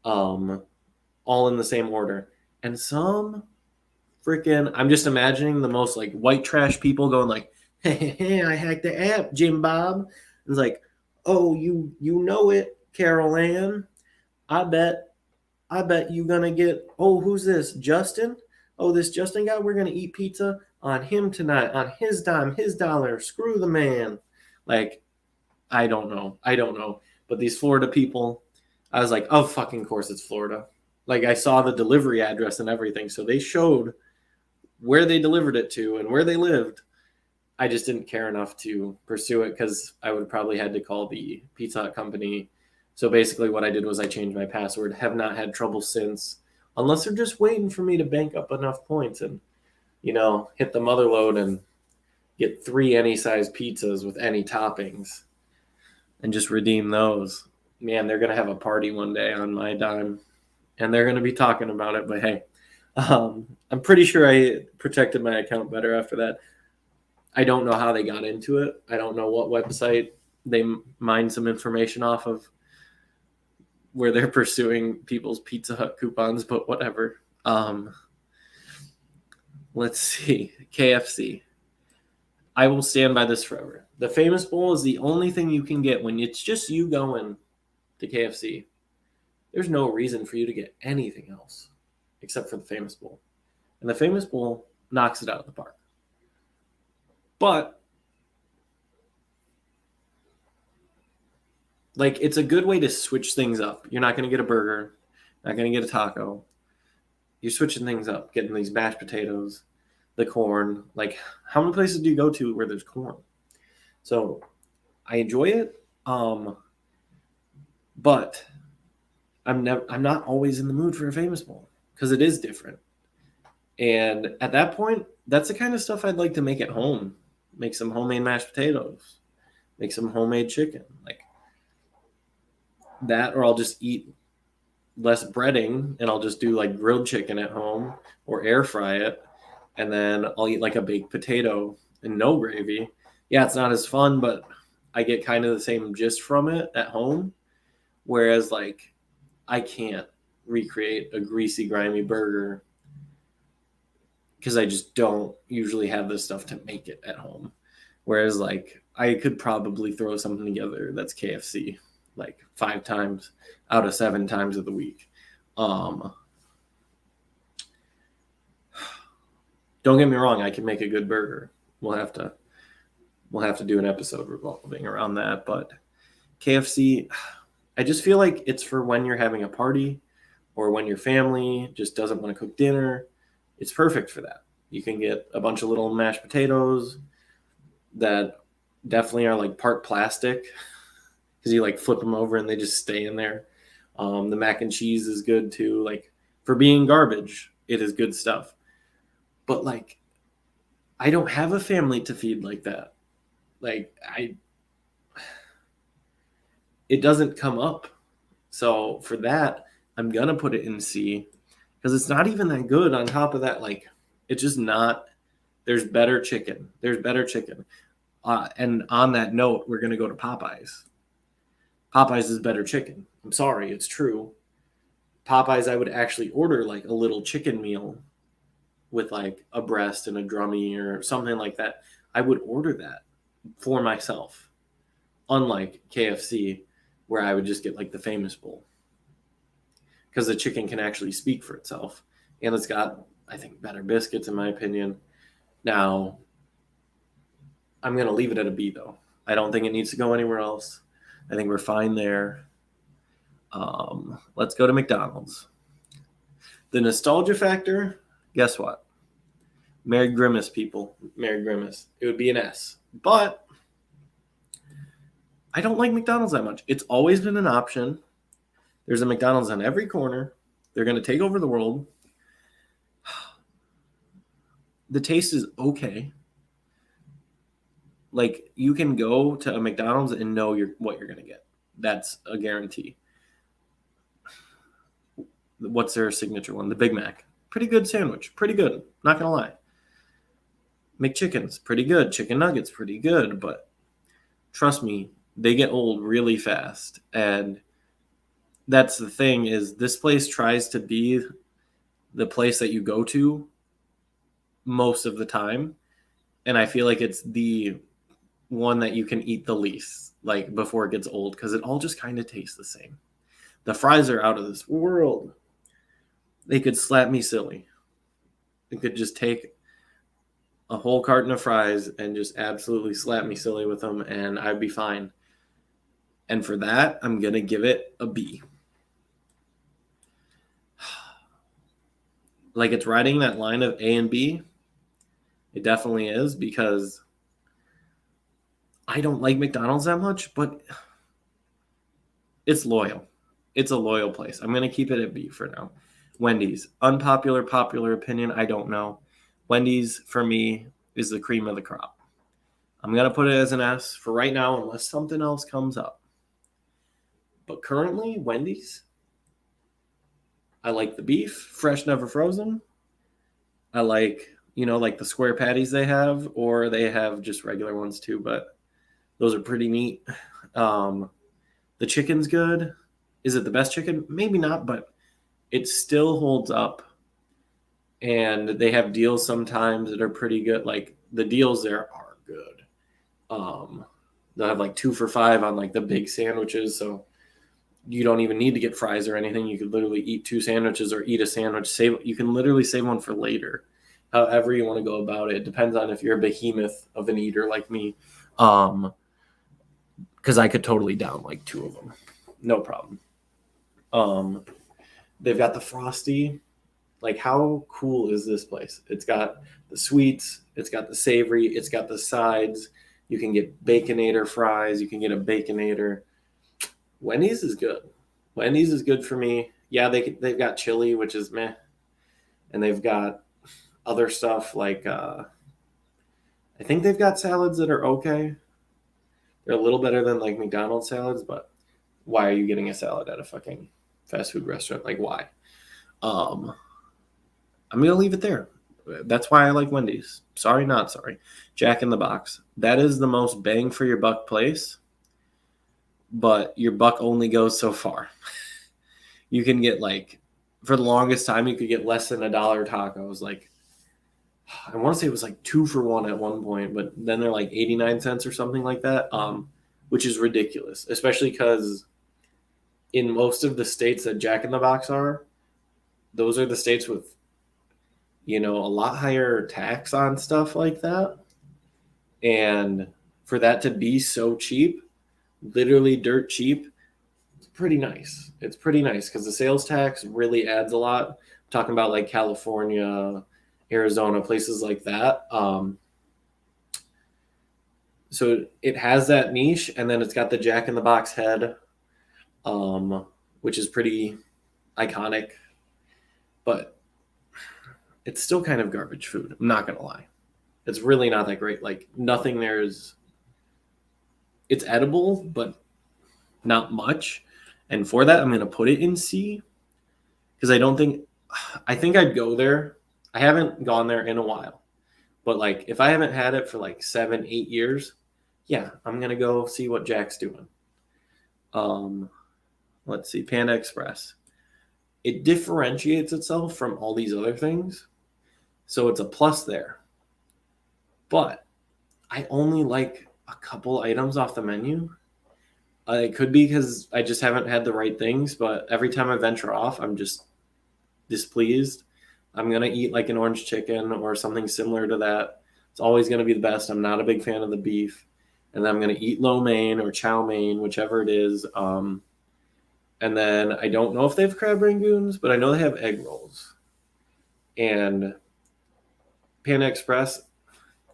all in the same order. And some freaking, I'm just imagining the most like white trash people going like, hey, I hacked the app, Jim Bob. It's like, oh, you know it, Carol Ann. I bet you gonna get, oh, who's this? Justin? Oh, this Justin guy, we're gonna eat pizza on him tonight, on his dime, his dollar. Screw the man. Like, I don't know. But these Florida people, I was like, oh, fucking course it's Florida. Like, I saw the delivery address and everything. So they showed where they delivered it to and where they lived. I just didn't care enough to pursue it because I would probably had to call the Pizza Hut company. So basically what I did was I changed my password. Have not had trouble since, unless they're just waiting for me to bank up enough points and, hit the mother load and get 3 any size pizzas with any toppings and just redeem those. Man, they're going to have a party one day on my dime and they're going to be talking about it. But hey, I'm pretty sure I protected my account better after that. I don't know how they got into it. I don't know what website they mined some information off of where they're pursuing people's Pizza Hut coupons, but whatever. Let's see. KFC. I will stand by this forever. The Famous Bowl is the only thing you can get when it's just you going to KFC. There's no reason for you to get anything else except for the Famous Bowl. And the Famous Bowl knocks it out of the park. But, like, it's a good way to switch things up. You're not going to get a burger, not going to get a taco. You're switching things up, getting these mashed potatoes, the corn. Like, how many places do you go to where there's corn? So, I enjoy it, but I'm not always in the mood for a Famous Bowl because it is different. And at that point, that's the kind of stuff I'd like to make at home. Make some homemade mashed potatoes, make some homemade chicken, like that, or I'll just eat less breading and I'll just do like grilled chicken at home or air fry it. And then I'll eat like a baked potato and no gravy. Yeah, it's not as fun, but I get kind of the same gist from it at home. Whereas like I can't recreate a greasy, grimy burger because I just don't usually have the stuff to make it at home. Whereas like I could probably throw something together that's KFC like 5 times out of 7 times of the week. Don't get me wrong, I can make a good burger. We'll have to do an episode revolving around that, but KFC, I just feel like it's for when you're having a party or when your family just doesn't want to cook dinner. It's perfect for that. You can get a bunch of little mashed potatoes that definitely are like part plastic because you like flip them over and they just stay in there. The mac and cheese is good too. Like for being garbage, it is good stuff. But like, I don't have a family to feed like that. Like it doesn't come up. So for that, I'm gonna put it in C because it's not even that good. On top of that, like it's just not. There's better chicken. There's better chicken. And on that note, we're gonna go to Popeyes. Popeyes is better chicken. I'm sorry, it's true. Popeyes, I would actually order like a little chicken meal with like a breast and a drummy or something like that. I would order that for myself, unlike KFC, where I would just get like the famous bowl because the chicken can actually speak for itself, and it's got, I think, better biscuits in my opinion. Now, I'm gonna leave it at a B though. I don't think it needs to go anywhere else. I think we're fine there. Let's go to McDonald's. The nostalgia factor, guess what? Merry Grimace, people. Merry Grimace. It would be an S. But I don't like McDonald's that much. It's always been an option. There's a McDonald's on every corner. They're going to take over the world. The taste is okay. Like, you can go to a McDonald's and know what you're going to get. That's a guarantee. What's their signature one? The Big Mac. Pretty good sandwich. Pretty good. Not going to lie. McChicken's pretty good. Chicken nuggets pretty good. But trust me, they get old really fast. And that's the thing is this place tries to be the place that you go to most of the time. And I feel like it's the one that you can eat the least, like before it gets old, because it all just kind of tastes the same. The fries are out of this world. They could slap me silly. They could just take a whole carton of fries and just absolutely slap me silly with them, and I'd be fine. And for that, I'm going to give it a B. Like, it's riding that line of A and B. It definitely is, because I don't like McDonald's that much, but it's loyal. It's a loyal place. I'm going to keep it at B for now. Wendy's. Unpopular, popular opinion, I don't know. Wendy's, for me, is the cream of the crop. I'm going to put it as an S for right now unless something else comes up. But currently, Wendy's, I like the beef, fresh, never frozen. I like, like the square patties they have, or they have just regular ones too, but those are pretty neat. The chicken's good. Is it the best chicken? Maybe not, but it still holds up. And they have deals sometimes that are pretty good. Like, the deals there are good. They'll have like 2 for $5 on like the big sandwiches, so you don't even need to get fries or anything. You could literally eat 2 sandwiches or eat a sandwich. You can literally save one for later. However you want to go about it. It depends on if you're a behemoth of an eater like me. Because I could totally down like 2 of them. No problem. They've got the Frosty. Like, how cool is this place? It's got the sweets. It's got the savory. It's got the sides. You can get Baconator fries. You can get a Baconator. Wendy's is good. Wendy's is good for me. Yeah, they've got chili, which is meh. And they've got other stuff like, I think they've got salads that are okay. They're a little better than like McDonald's salads, but why are you getting a salad at a fucking fast food restaurant? Like, why? I'm going to leave it there. That's why I like Wendy's. Sorry, not sorry. Jack in the Box. That is the most bang for your buck place, but your buck only goes so far. You can get like, for the longest time, you could get less than $1 tacos. Like, I want to say it was like 2 for $1 at one point, but then they're like 89 cents or something like that, which is ridiculous, especially because in most of the states that Jack in the Box are, those are the states with, a lot higher tax on stuff like that. And for that to be so cheap, literally dirt cheap, pretty nice. It's pretty nice because the sales tax really adds a lot. I'm talking about like California, Arizona, places like that. So it has that niche, and then it's got the Jack in the Box head, which is pretty iconic, but it's still kind of garbage food. I'm not gonna lie. It's really not that great. Like nothing there is. It's edible, but not much. And for that, I'm gonna put it in C because I think I'd go there. I haven't gone there in a while, but like if I haven't had it for like 7, 8 years, yeah, I'm gonna go see what Jack's doing. Let's see, Panda Express. It differentiates itself from all these other things, so it's a plus there. But I only like a couple items off the menu. It could be because I just haven't had the right things, but every time I venture off, I'm just displeased. I'm going to eat like an orange chicken or something similar to that. It's always going to be the best. I'm not a big fan of the beef. And then I'm going to eat lo mein or chow mein, whichever it is. And then I don't know if they have crab rangoons, but I know they have egg rolls. And Panda Express,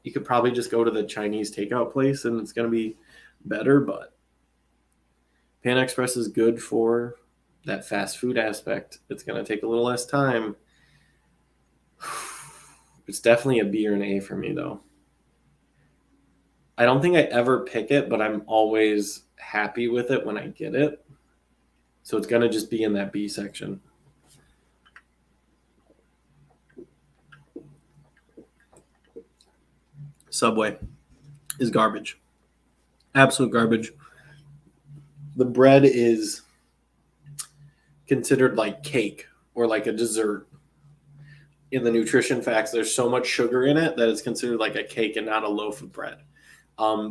you could probably just go to the Chinese takeout place and it's going to be better, but Panda Express is good for that fast food aspect. It's going to take a little less time. It's definitely a B or an A for me, though. I don't think I ever pick it, but I'm always happy with it when I get it. So it's going to just be in that B section. Subway is garbage. Absolute garbage. The bread is considered like cake or like a dessert. In the nutrition facts, there's so much sugar in it that it's considered like a cake and not a loaf of bread.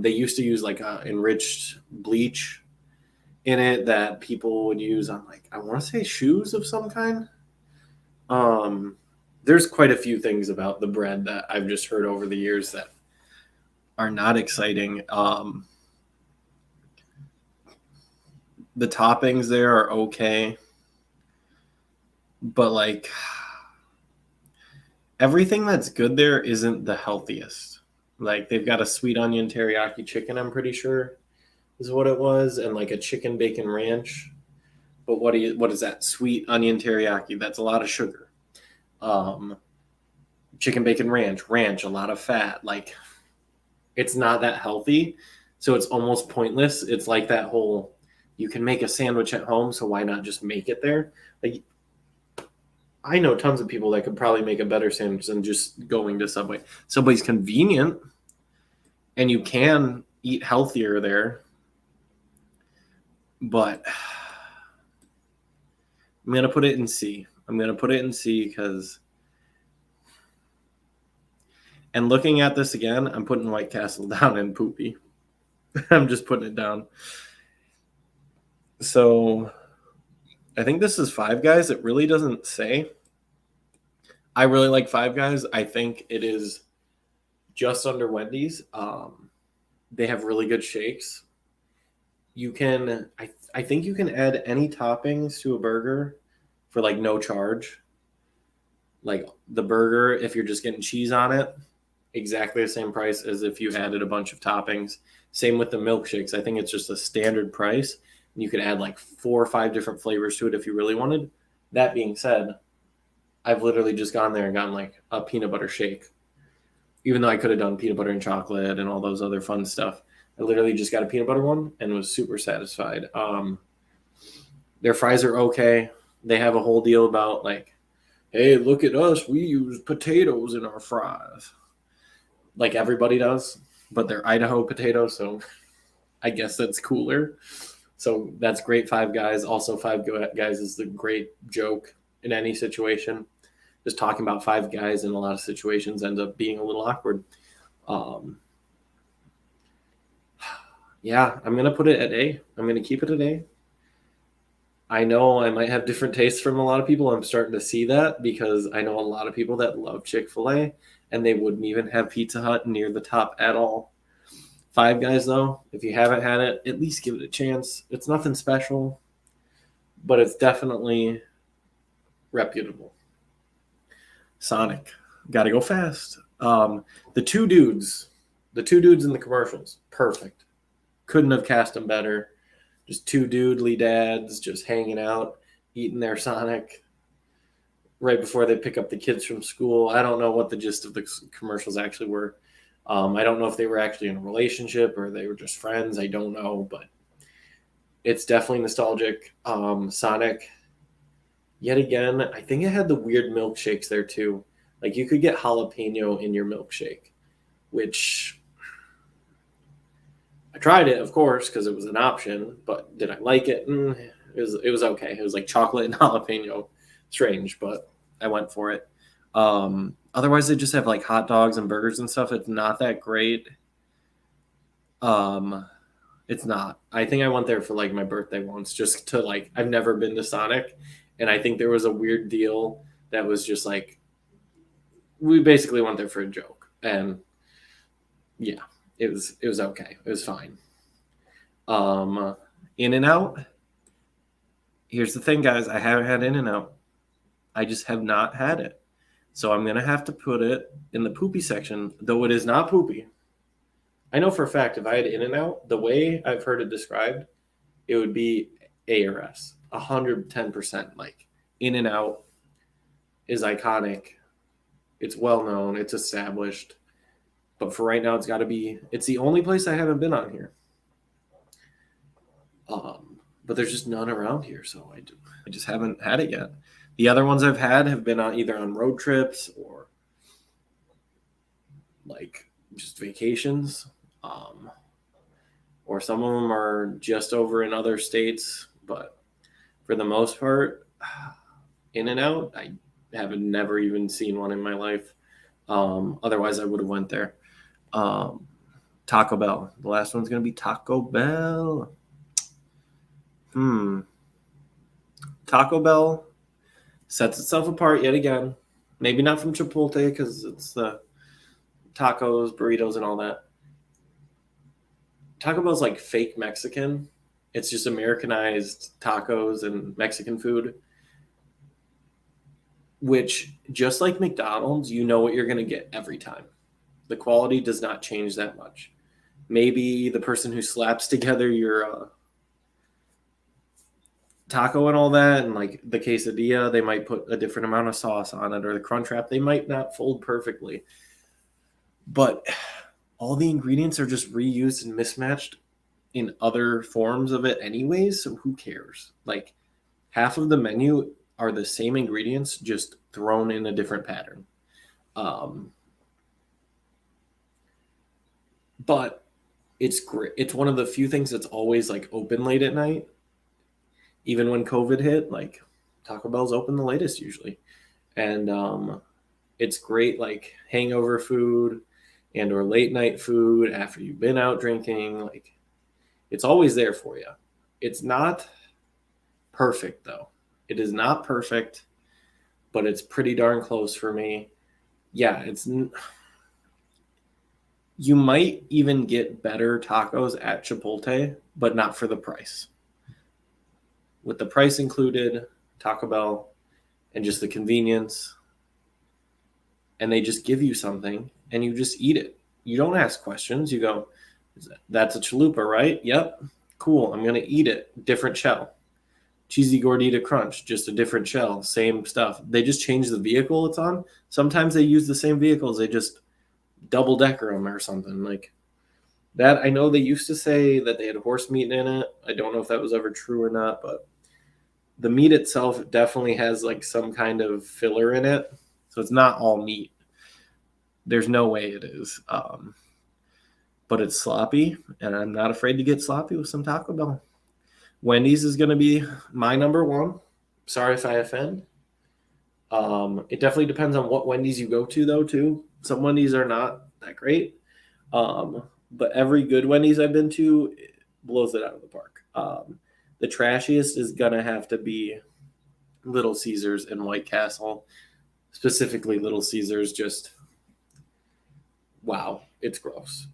They used to use like a enriched bleach in it that people would use on like, I want to say shoes of some kind. There's quite a few things about the bread that I've just heard over the years that are not exciting. The toppings there are okay, but like everything that's good there isn't the healthiest. Like they've got a sweet onion teriyaki chicken, I'm pretty sure is what it was, and like a chicken bacon ranch. But what is that? Sweet onion teriyaki. That's a lot of sugar. Chicken bacon ranch, a lot of fat. Like it's not that healthy. So it's almost pointless. It's like that whole you can make a sandwich at home, so why not just make it there? Like I know tons of people that could probably make a better sandwich than just going to Subway. Subway's convenient, and you can eat healthier there. But I'm going to put it in C. I'm going to put it in C because... And looking at this again, I'm putting White Castle down in poopy. I'm just putting it down. So I think this is Five Guys. It really doesn't say. I really like Five Guys. I think it is just under Wendy's. They have really good shakes. You can, I think you can add any toppings to a burger for like no charge. Like the burger, if you're just getting cheese on it, exactly the same price as if you added a bunch of toppings. Same with the milkshakes. I think it's just a standard price. And you could add like 4 or 5 different flavors to it if you really wanted. That being said, I've literally just gone there and gotten like a peanut butter shake. Even though I could have done peanut butter and chocolate and all those other fun stuff. I literally just got a peanut butter one and was super satisfied. Their fries are okay. They have a whole deal about like, hey, look at us. We use potatoes in our fries. Like everybody does, but they're Idaho potatoes, so I guess that's cooler. So that's great. Five Guys. Also, Five Guys is the great joke in any situation. Just talking about Five Guys in a lot of situations ends up being a little awkward. Yeah, I'm going to put it at A. I'm going to keep it at A. I know I might have different tastes from a lot of people. I'm starting to see that because I know a lot of people that love Chick-fil-A and they wouldn't even have Pizza Hut near the top at all. Five Guys, though, if you haven't had it, at least give it a chance. It's nothing special. but it's definitely reputable. Sonic, got to go fast. The two dudes in the commercials, perfect. Couldn't have cast them better. Just two dudely dads just hanging out, eating their Sonic right before they pick up the kids from school. I don't know what the gist of the commercials actually were. I don't know if they were actually in a relationship or they were just friends. I don't know, but it's definitely nostalgic. Sonic, yet again, I think it had the weird milkshakes there too. Like you could get jalapeno in your milkshake, which I tried it, of course, because it was an option. But did I like it? It was okay. It was like chocolate and jalapeno. Strange, but I went for it. Otherwise, they just have like hot dogs and burgers and stuff. It's not that great. It's not. I think I went there for like my birthday once, just to like. I've never been to Sonic, and I think there was a weird deal that was just like. We basically went there for a joke, and yeah, it was okay. It was fine. In-N-Out. Here's the thing, guys. I haven't had In-N-Out. I just have not had it. So I'm going to have to put it in the poopy section, though it is not poopy. I know for a fact if I had In-N-Out, the way I've heard it described, it would be A or S. 110%. Like, In-N-Out is iconic. It's well known. It's established. But for right now, it's got to be... It's the only place I haven't been on here. But there's just none around here, so I just haven't had it yet. The other ones I've had have been either on road trips or like just vacations. Or some of them are just over in other states. But for the most part, In-N-Out, I have never even seen one in my life. Otherwise, I would have went there. Taco Bell. The last one's going to be Taco Bell. Taco Bell sets itself apart yet again. Maybe not from Chipotle because it's the tacos, burritos, and all that. Taco Bell's like fake Mexican. It's just Americanized tacos and Mexican food. Which, just like McDonald's, you know what you're going to get every time. The quality does not change that much. Maybe the person who slaps together your taco and all that, and like the quesadilla, they might put a different amount of sauce on it, or the Crunchwrap, they might not fold perfectly. But all the ingredients are just reused and mismatched in other forms of it anyways, so who cares? Like, half of the menu are the same ingredients, just thrown in a different pattern. But it's great. It's one of the few things that's always like open late at night. Even when COVID hit, like Taco Bell's open the latest usually. And it's great like hangover food and or late night food after you've been out drinking. Like, it's always there for you. It's not perfect though. It is not perfect, but it's pretty darn close for me. Yeah, you might even get better tacos at Chipotle, but not for the price. With the price included, Taco Bell, and just the convenience, and they just give you something, and you just eat it. You don't ask questions. You go, that's a chalupa, right? Yep. Cool. I'm going to eat it. Different shell. Cheesy Gordita Crunch, just a different shell. Same stuff. They just change the vehicle it's on. Sometimes they use the same vehicles. They just double-decker them or something. Like that, I know they used to say that they had horse meat in it. I don't know if that was ever true or not, but the meat itself definitely has like some kind of filler in it. So it's not all meat. There's no way it is. But it's sloppy, and I'm not afraid to get sloppy with some Taco Bell. Wendy's is going to be my number one. Sorry if I offend. It definitely depends on what Wendy's you go to, though, too. Some Wendy's are not that great. But every good Wendy's I've been to blows it out of the park. The trashiest is going to have to be Little Caesars and White Castle. Specifically, Little Caesars, just, wow, it's gross.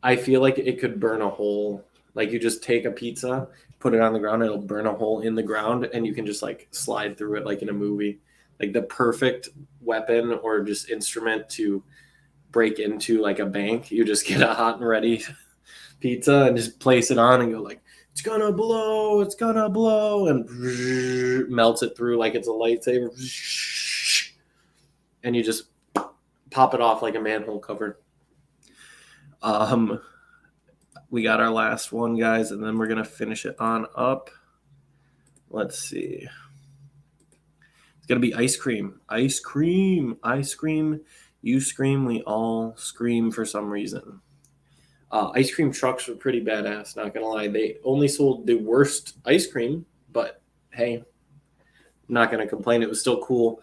I feel like it could burn a hole Like you just take a pizza, put it on the ground, it'll burn a hole in the ground, and you can just like slide through it like in a movie. Like the perfect weapon or just instrument to break into like a bank. You just get a hot and ready pizza and just place it on and go like, it's gonna blow, and melts it through like it's a lightsaber. And you just pop it off like a manhole cover. We got our last one, guys, and then we're gonna finish it on up. Let's see. It's gonna be ice cream. Ice cream. Ice cream. You scream, we all scream for some reason. Ice cream trucks were pretty badass, not gonna lie. They only sold the worst ice cream, but hey, I'm not gonna complain. It was still cool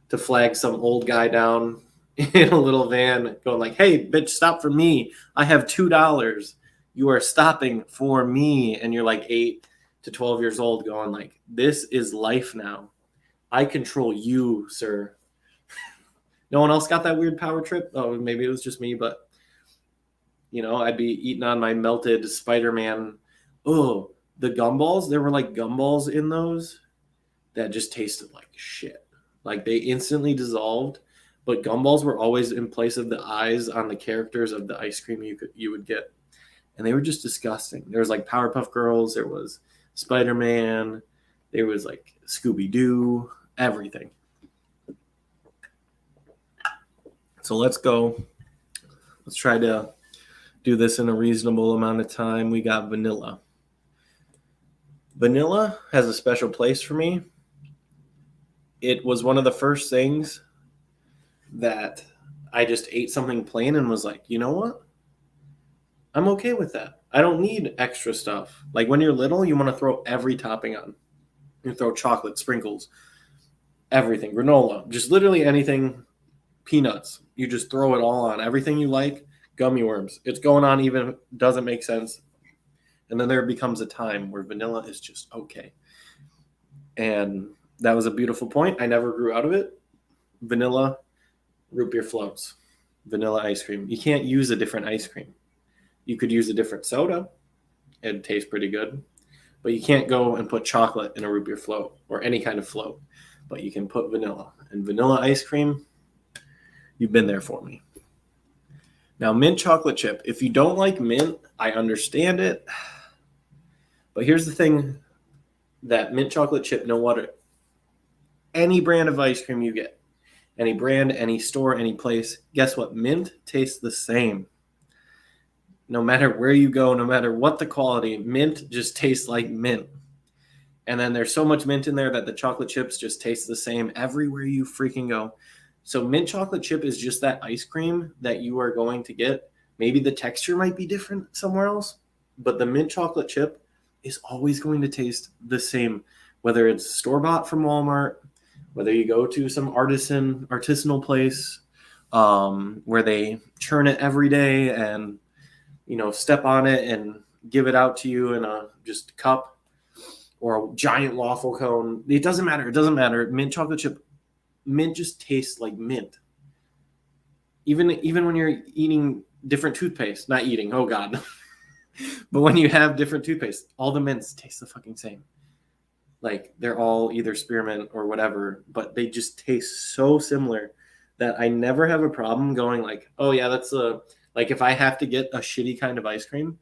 to flag some old guy down in a little van going like, hey, bitch, stop for me. I have $2. You are stopping for me. And you're like 8 to 12 years old going like, this is life now. I control you, sir. No one else got that weird power trip? Oh, maybe it was just me, but you know, I'd be eating on my melted Spider-Man. Oh, the gumballs, there were like gumballs in those that just tasted like shit. Like they instantly dissolved, but gumballs were always in place of the eyes on the characters of the ice cream you would get. And they were just disgusting. There was like Powerpuff Girls, there was Spider-Man, there was like Scooby-Doo, everything. So let's go. Let's try to do this in a reasonable amount of time. We got vanilla. Vanilla has a special place for me. It was one of the first things that I just ate something plain and was like, you know what? I'm okay with that. I don't need extra stuff. Like when you're little, you want to throw every topping on. You throw chocolate, sprinkles, everything, granola, just literally anything, peanuts. You just throw it all on. Everything you like, gummy worms. It's going on even if it doesn't make sense. And then there becomes a time where vanilla is just okay. And that was a beautiful point. I never grew out of it. Vanilla root beer floats, vanilla ice cream. You can't use a different ice cream. You could use a different soda. It'd taste pretty good. But you can't go and put chocolate in a root beer float or any kind of float. But you can put vanilla. And vanilla ice cream, you've been there for me. Now, mint chocolate chip. If you don't like mint, I understand it. But here's the thing that mint chocolate chip, no matter any brand of ice cream you get, any brand, any store, any place, guess what? Mint tastes the same. No matter where you go, no matter what the quality, mint just tastes like mint. And then there's so much mint in there that the chocolate chips just taste the same everywhere you freaking go. So mint chocolate chip is just that ice cream that you are going to get. Maybe the texture might be different somewhere else, but the mint chocolate chip is always going to taste the same, whether it's store-bought from Walmart, whether you go to some artisanal place where they churn it every day and, you know, step on it and give it out to you in a just cup or a giant waffle cone. It doesn't matter. It doesn't matter. Mint chocolate chip, mint just tastes like mint. Even when you're eating different toothpaste, not eating, oh God. But when you have different toothpaste, all the mints taste the fucking same. Like they're all either spearmint or whatever, but they just taste so similar that I never have a problem going like, oh yeah, that's like if I have to get a shitty kind of ice cream,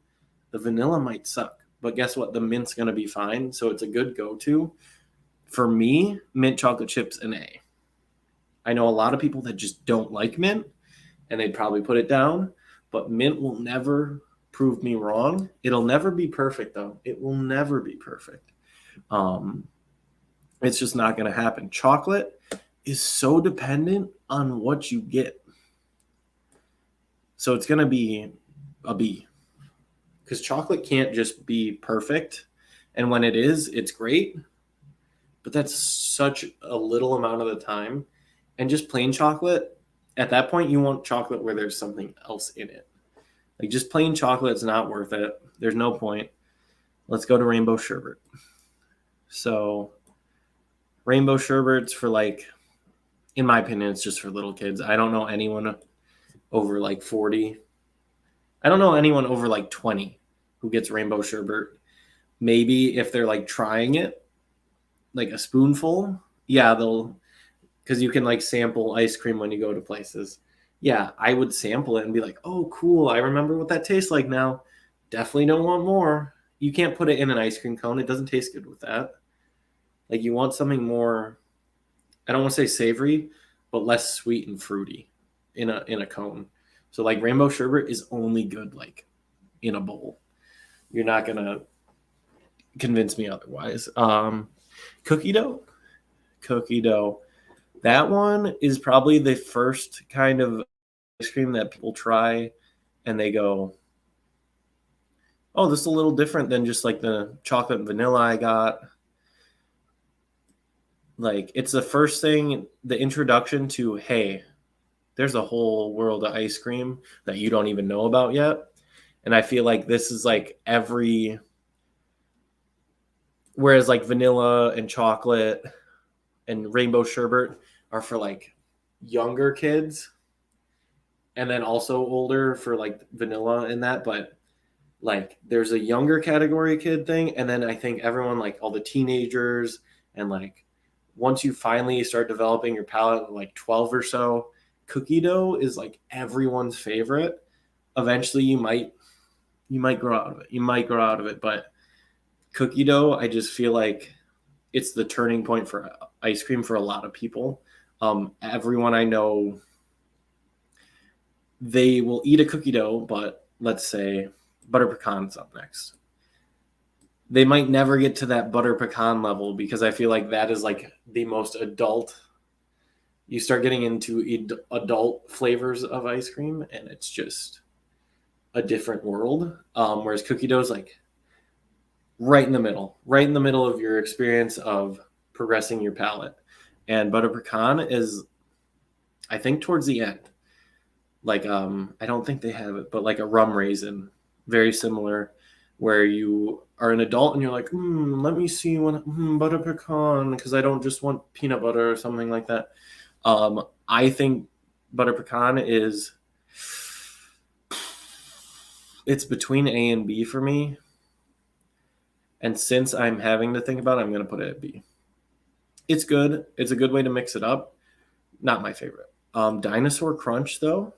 the vanilla might suck. But guess what? The mint's going to be fine. So it's a good go-to. For me, mint chocolate chips an A. I know a lot of people that just don't like mint and they'd probably put it down, but mint will never prove me wrong. It'll never be perfect though. It will never be perfect. It's just not going to happen. Chocolate is so dependent on what you get. So it's going to be a B. Because chocolate can't just be perfect. And when it is, it's great. But that's such a little amount of the time. And just plain chocolate, at that point, you want chocolate where there's something else in it. Like just plain chocolate is not worth it. There's no point. Let's go to rainbow sherbet. So rainbow sherbets for like, in my opinion, it's just for little kids. I don't know anyone over like 40. I don't know anyone over like 20 who gets rainbow sherbet. Maybe if they're like trying it, like a spoonful, yeah, they'll, because you can like sample ice cream when you go to places. Yeah, I would sample it and be like, oh, cool. I remember what that tastes like now. Definitely don't want more. You can't put it in an ice cream cone. It doesn't taste good with that. Like you want something more, I don't want to say savory, but less sweet and fruity in a cone. So like rainbow sherbet is only good like in a bowl. You're not gonna convince me otherwise. Cookie dough. Cookie dough. That one is probably the first kind of ice cream that people try and they go, oh, this is a little different than just like the chocolate and vanilla I got. Like it's the first thing, the introduction to, hey, there's a whole world of ice cream that you don't even know about yet. And I feel like this is like whereas like vanilla and chocolate and rainbow sherbet are for like younger kids and then also older for like vanilla and that. But like there's a younger category kid thing. And then I think everyone, like all the teenagers, and like once you finally start developing your palate, like 12 or so, cookie dough is like everyone's favorite. Eventually you might grow out of it. You might grow out of it, but cookie dough, I just feel like it's the turning point for ice cream for a lot of people. Everyone I know, they will eat a cookie dough, but let's say butter pecan's up next. They might never get to that butter pecan level because I feel like that is like the most adult. You start getting into adult flavors of ice cream and it's just a different world. Whereas cookie dough is like right in the middle of your experience of progressing your palate. And butter pecan is, I think, towards the end. Like, I don't think they have it, but like a rum raisin, very similar, where you are an adult and you're like, let me see one butter pecan because I don't just want peanut butter or something like that. I think butter pecan it's between A and B for me. And since I'm having to think about it, I'm going to put it at B. It's good. It's a good way to mix it up. Not my favorite. Dinosaur Crunch, though.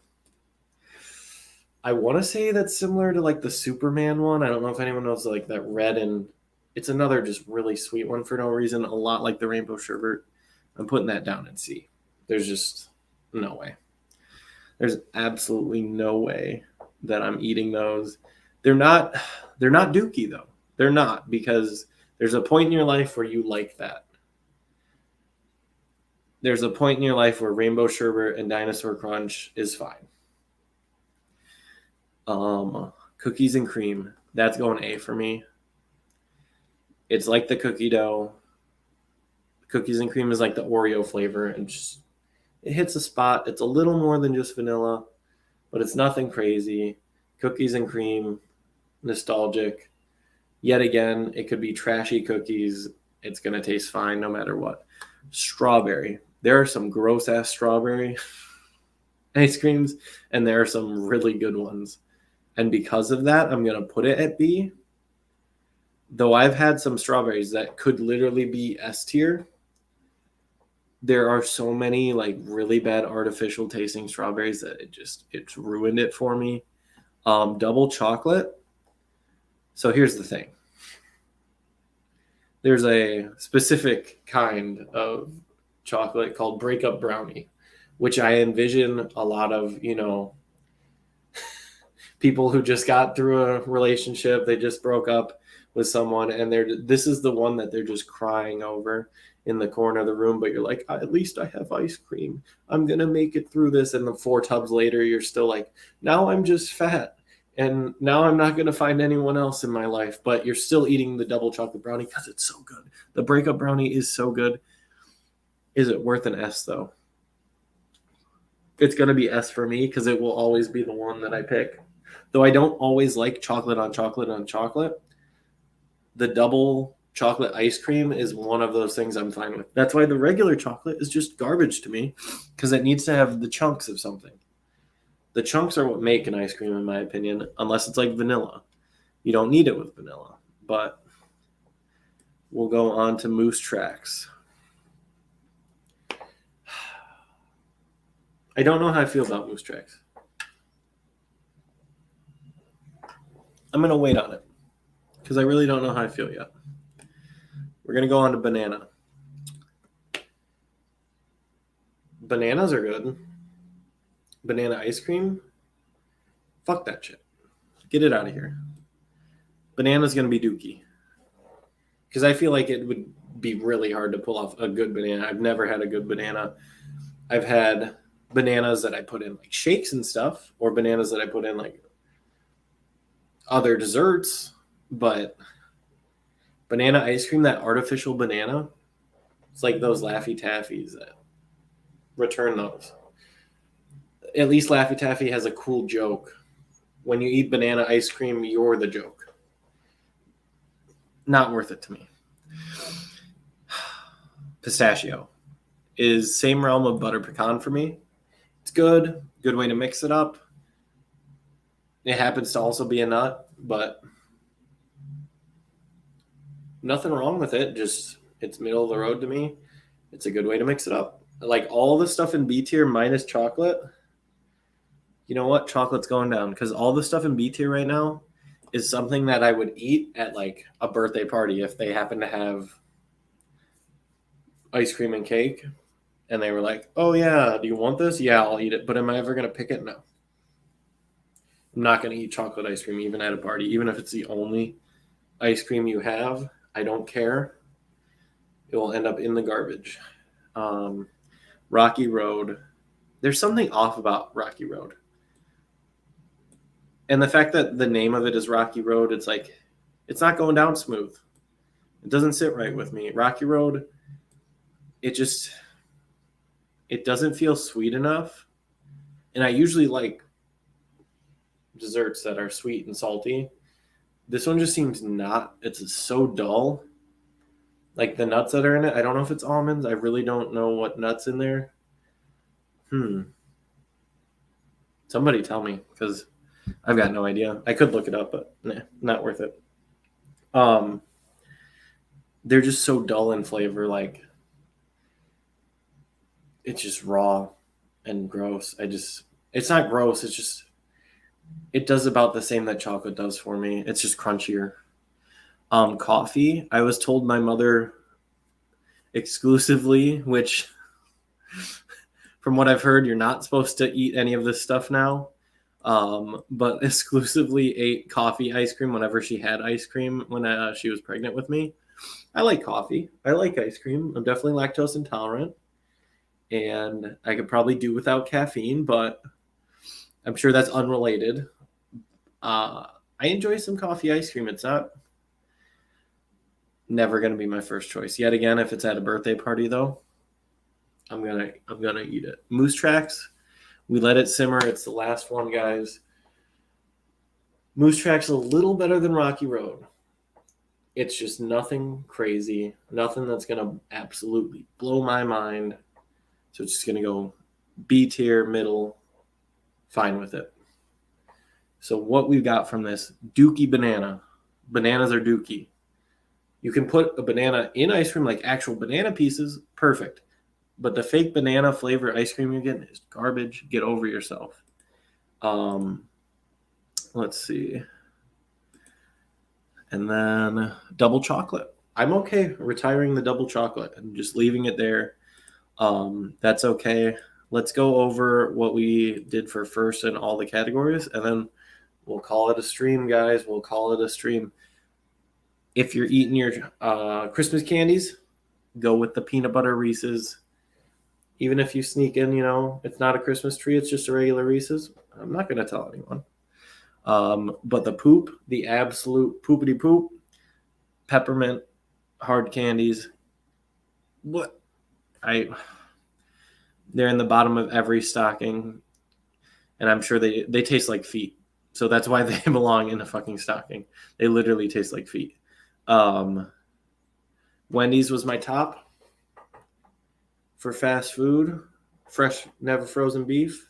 I want to say that's similar to like the Superman one. I don't know if anyone knows like that red, and it's another just really sweet one for no reason. A lot like the rainbow sherbet. I'm putting that down in C. There's just no way. There's absolutely no way that I'm eating those. They're not dookie though. They're not, because there's a point in your life where you like that. There's a point in your life where rainbow sherbet and dinosaur crunch is fine. Cookies and cream, that's going A for me. It's like the cookie dough. Cookies and cream is like the Oreo flavor, and just it hits a spot. It's a little more than just vanilla, but it's nothing crazy. Cookies and cream, nostalgic. Yet again, it could be trashy cookies. It's going to taste fine no matter what. Strawberry. There are some gross-ass strawberry ice creams, and there are some really good ones. And because of that, I'm going to put it at B. Though I've had some strawberries that could literally be S tier. There are so many like really bad artificial tasting strawberries that it's ruined it for me. Double chocolate. So here's the thing. There's a specific kind of chocolate called breakup brownie, which I envision a lot of, people who just got through a relationship, they just broke up with someone, and this is the one that they're just crying over in the corner of the room, but you're like, at least I have ice cream. I'm going to make it through this. And the 4 tubs later, you're still like, now I'm just fat. And now I'm not going to find anyone else in my life, but you're still eating the double chocolate brownie because it's so good. The breakup brownie is so good. Is it worth an S, though? It's going to be S for me because it will always be the one that I pick. Though I don't always like chocolate on chocolate on chocolate, the double chocolate ice cream is one of those things I'm fine with. That's why the regular chocolate is just garbage to me, because it needs to have the chunks of something. The chunks are what make an ice cream, in my opinion, unless it's like vanilla. You don't need it with vanilla, but we'll go on to Moose Tracks. I don't know how I feel about Moose Tracks. I'm going to wait on it because I really don't know how I feel yet. We're going to go on to banana. Bananas are good. Banana ice cream? Fuck that shit. Get it out of here. Banana's going to be dookie. Because I feel like it would be really hard to pull off a good banana. I've never had a good banana. I've had bananas that I put in like shakes and stuff, or bananas that I put in like other desserts, but banana ice cream, that artificial banana, it's like those Laffy Taffies. That return those. At least Laffy Taffy has a cool joke. When you eat banana ice cream, you're the joke. Not worth it to me. Pistachio is same realm of butter pecan for me. It's good way to mix it up. It happens to also be a nut, but nothing wrong with it. Just it's middle of the road to me. It's a good way to mix it up. Like all the stuff in B tier minus chocolate. You know what? Chocolate's going down because all the stuff in B tier right now is something that I would eat at like a birthday party if they happen to have ice cream and cake and they were like, oh yeah, do you want this? Yeah, I'll eat it. But am I ever going to pick it? No. I'm not going to eat chocolate ice cream even at a party, even if it's the only ice cream you have. I don't care. It will end up in the garbage. Rocky Road. There's something off about Rocky Road. And the fact that the name of it is Rocky Road, it's like, it's not going down smooth. It doesn't sit right with me. Rocky Road, it doesn't feel sweet enough. And I usually like desserts that are sweet and salty. This one just seems not. It's so dull. Like the nuts that are in it, I don't know if it's almonds. I really don't know what nuts in there. Somebody tell me, because I've got no idea. I could look it up, but nah, not worth it. They're just so dull in flavor. Like it's just raw and gross. It's not gross. It's just, it does about the same that chocolate does for me. It's just crunchier. Coffee. I was told my mother exclusively, which from what I've heard, you're not supposed to eat any of this stuff now. But exclusively ate coffee ice cream whenever she had ice cream when she was pregnant with me. I like coffee. I like ice cream. I'm definitely lactose intolerant. And I could probably do without caffeine, but I'm sure that's unrelated. I enjoy some coffee ice cream. It's not never going to be my first choice. Yet again, if it's at a birthday party, though, I'm gonna eat it. Moose Tracks, we let it simmer. It's the last one, guys. Moose Tracks a little better than Rocky Road. It's just nothing crazy, nothing that's gonna absolutely blow my mind. So it's just gonna go B tier, middle, fine with it. So what we've got from this, Dookie banana. Bananas are Dookie. You can put a banana in ice cream, like actual banana pieces, perfect. But the fake banana flavor ice cream you're getting is garbage. Get over yourself. Let's see. And then double chocolate. I'm okay retiring the double chocolate and just leaving it there. That's okay. Let's go over what we did for first in all the categories, and then we'll call it a stream, guys. We'll call it a stream. If you're eating your Christmas candies, go with the peanut butter Reese's. Even if you sneak in, it's not a Christmas tree, it's just a regular Reese's. I'm not going to tell anyone. But the absolute poopity poop, peppermint, hard candies, they're in the bottom of every stocking, and I'm sure they taste like feet. So that's why they belong in a fucking stocking. They literally taste like feet. Wendy's was my top. For fast food, fresh, never frozen beef.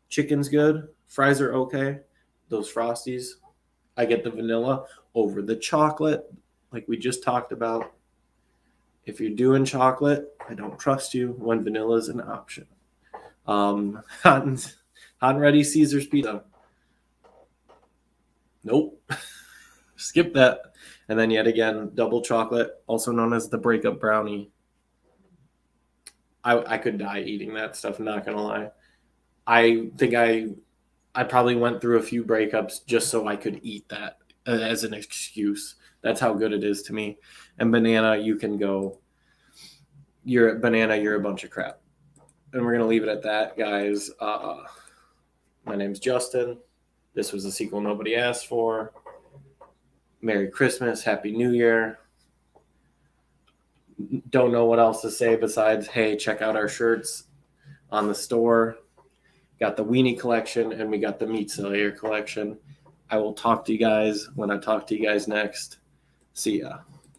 Chicken's good. Fries are okay. Those Frosties, I get the vanilla over the chocolate, like we just talked about. If you're doing chocolate, I don't trust you when vanilla is an option. Hot and ready Caesar's pizza. Nope. Skip that. And then yet again, double chocolate, also known as the breakup brownie. I could die eating that stuff, not gonna lie. I think I probably went through a few breakups just so I could eat that as an excuse. That's how good it is to me. And banana, you can go, you're a bunch of crap. And we're going to leave it at that, guys. My name's Justin. This was a sequel nobody asked for. Merry Christmas. Happy New Year. Don't know what else to say besides, hey, check out our shirts on the store. Got the weenie collection and we got the meat cellular collection. I will talk to you guys when I talk to you guys next. See ya.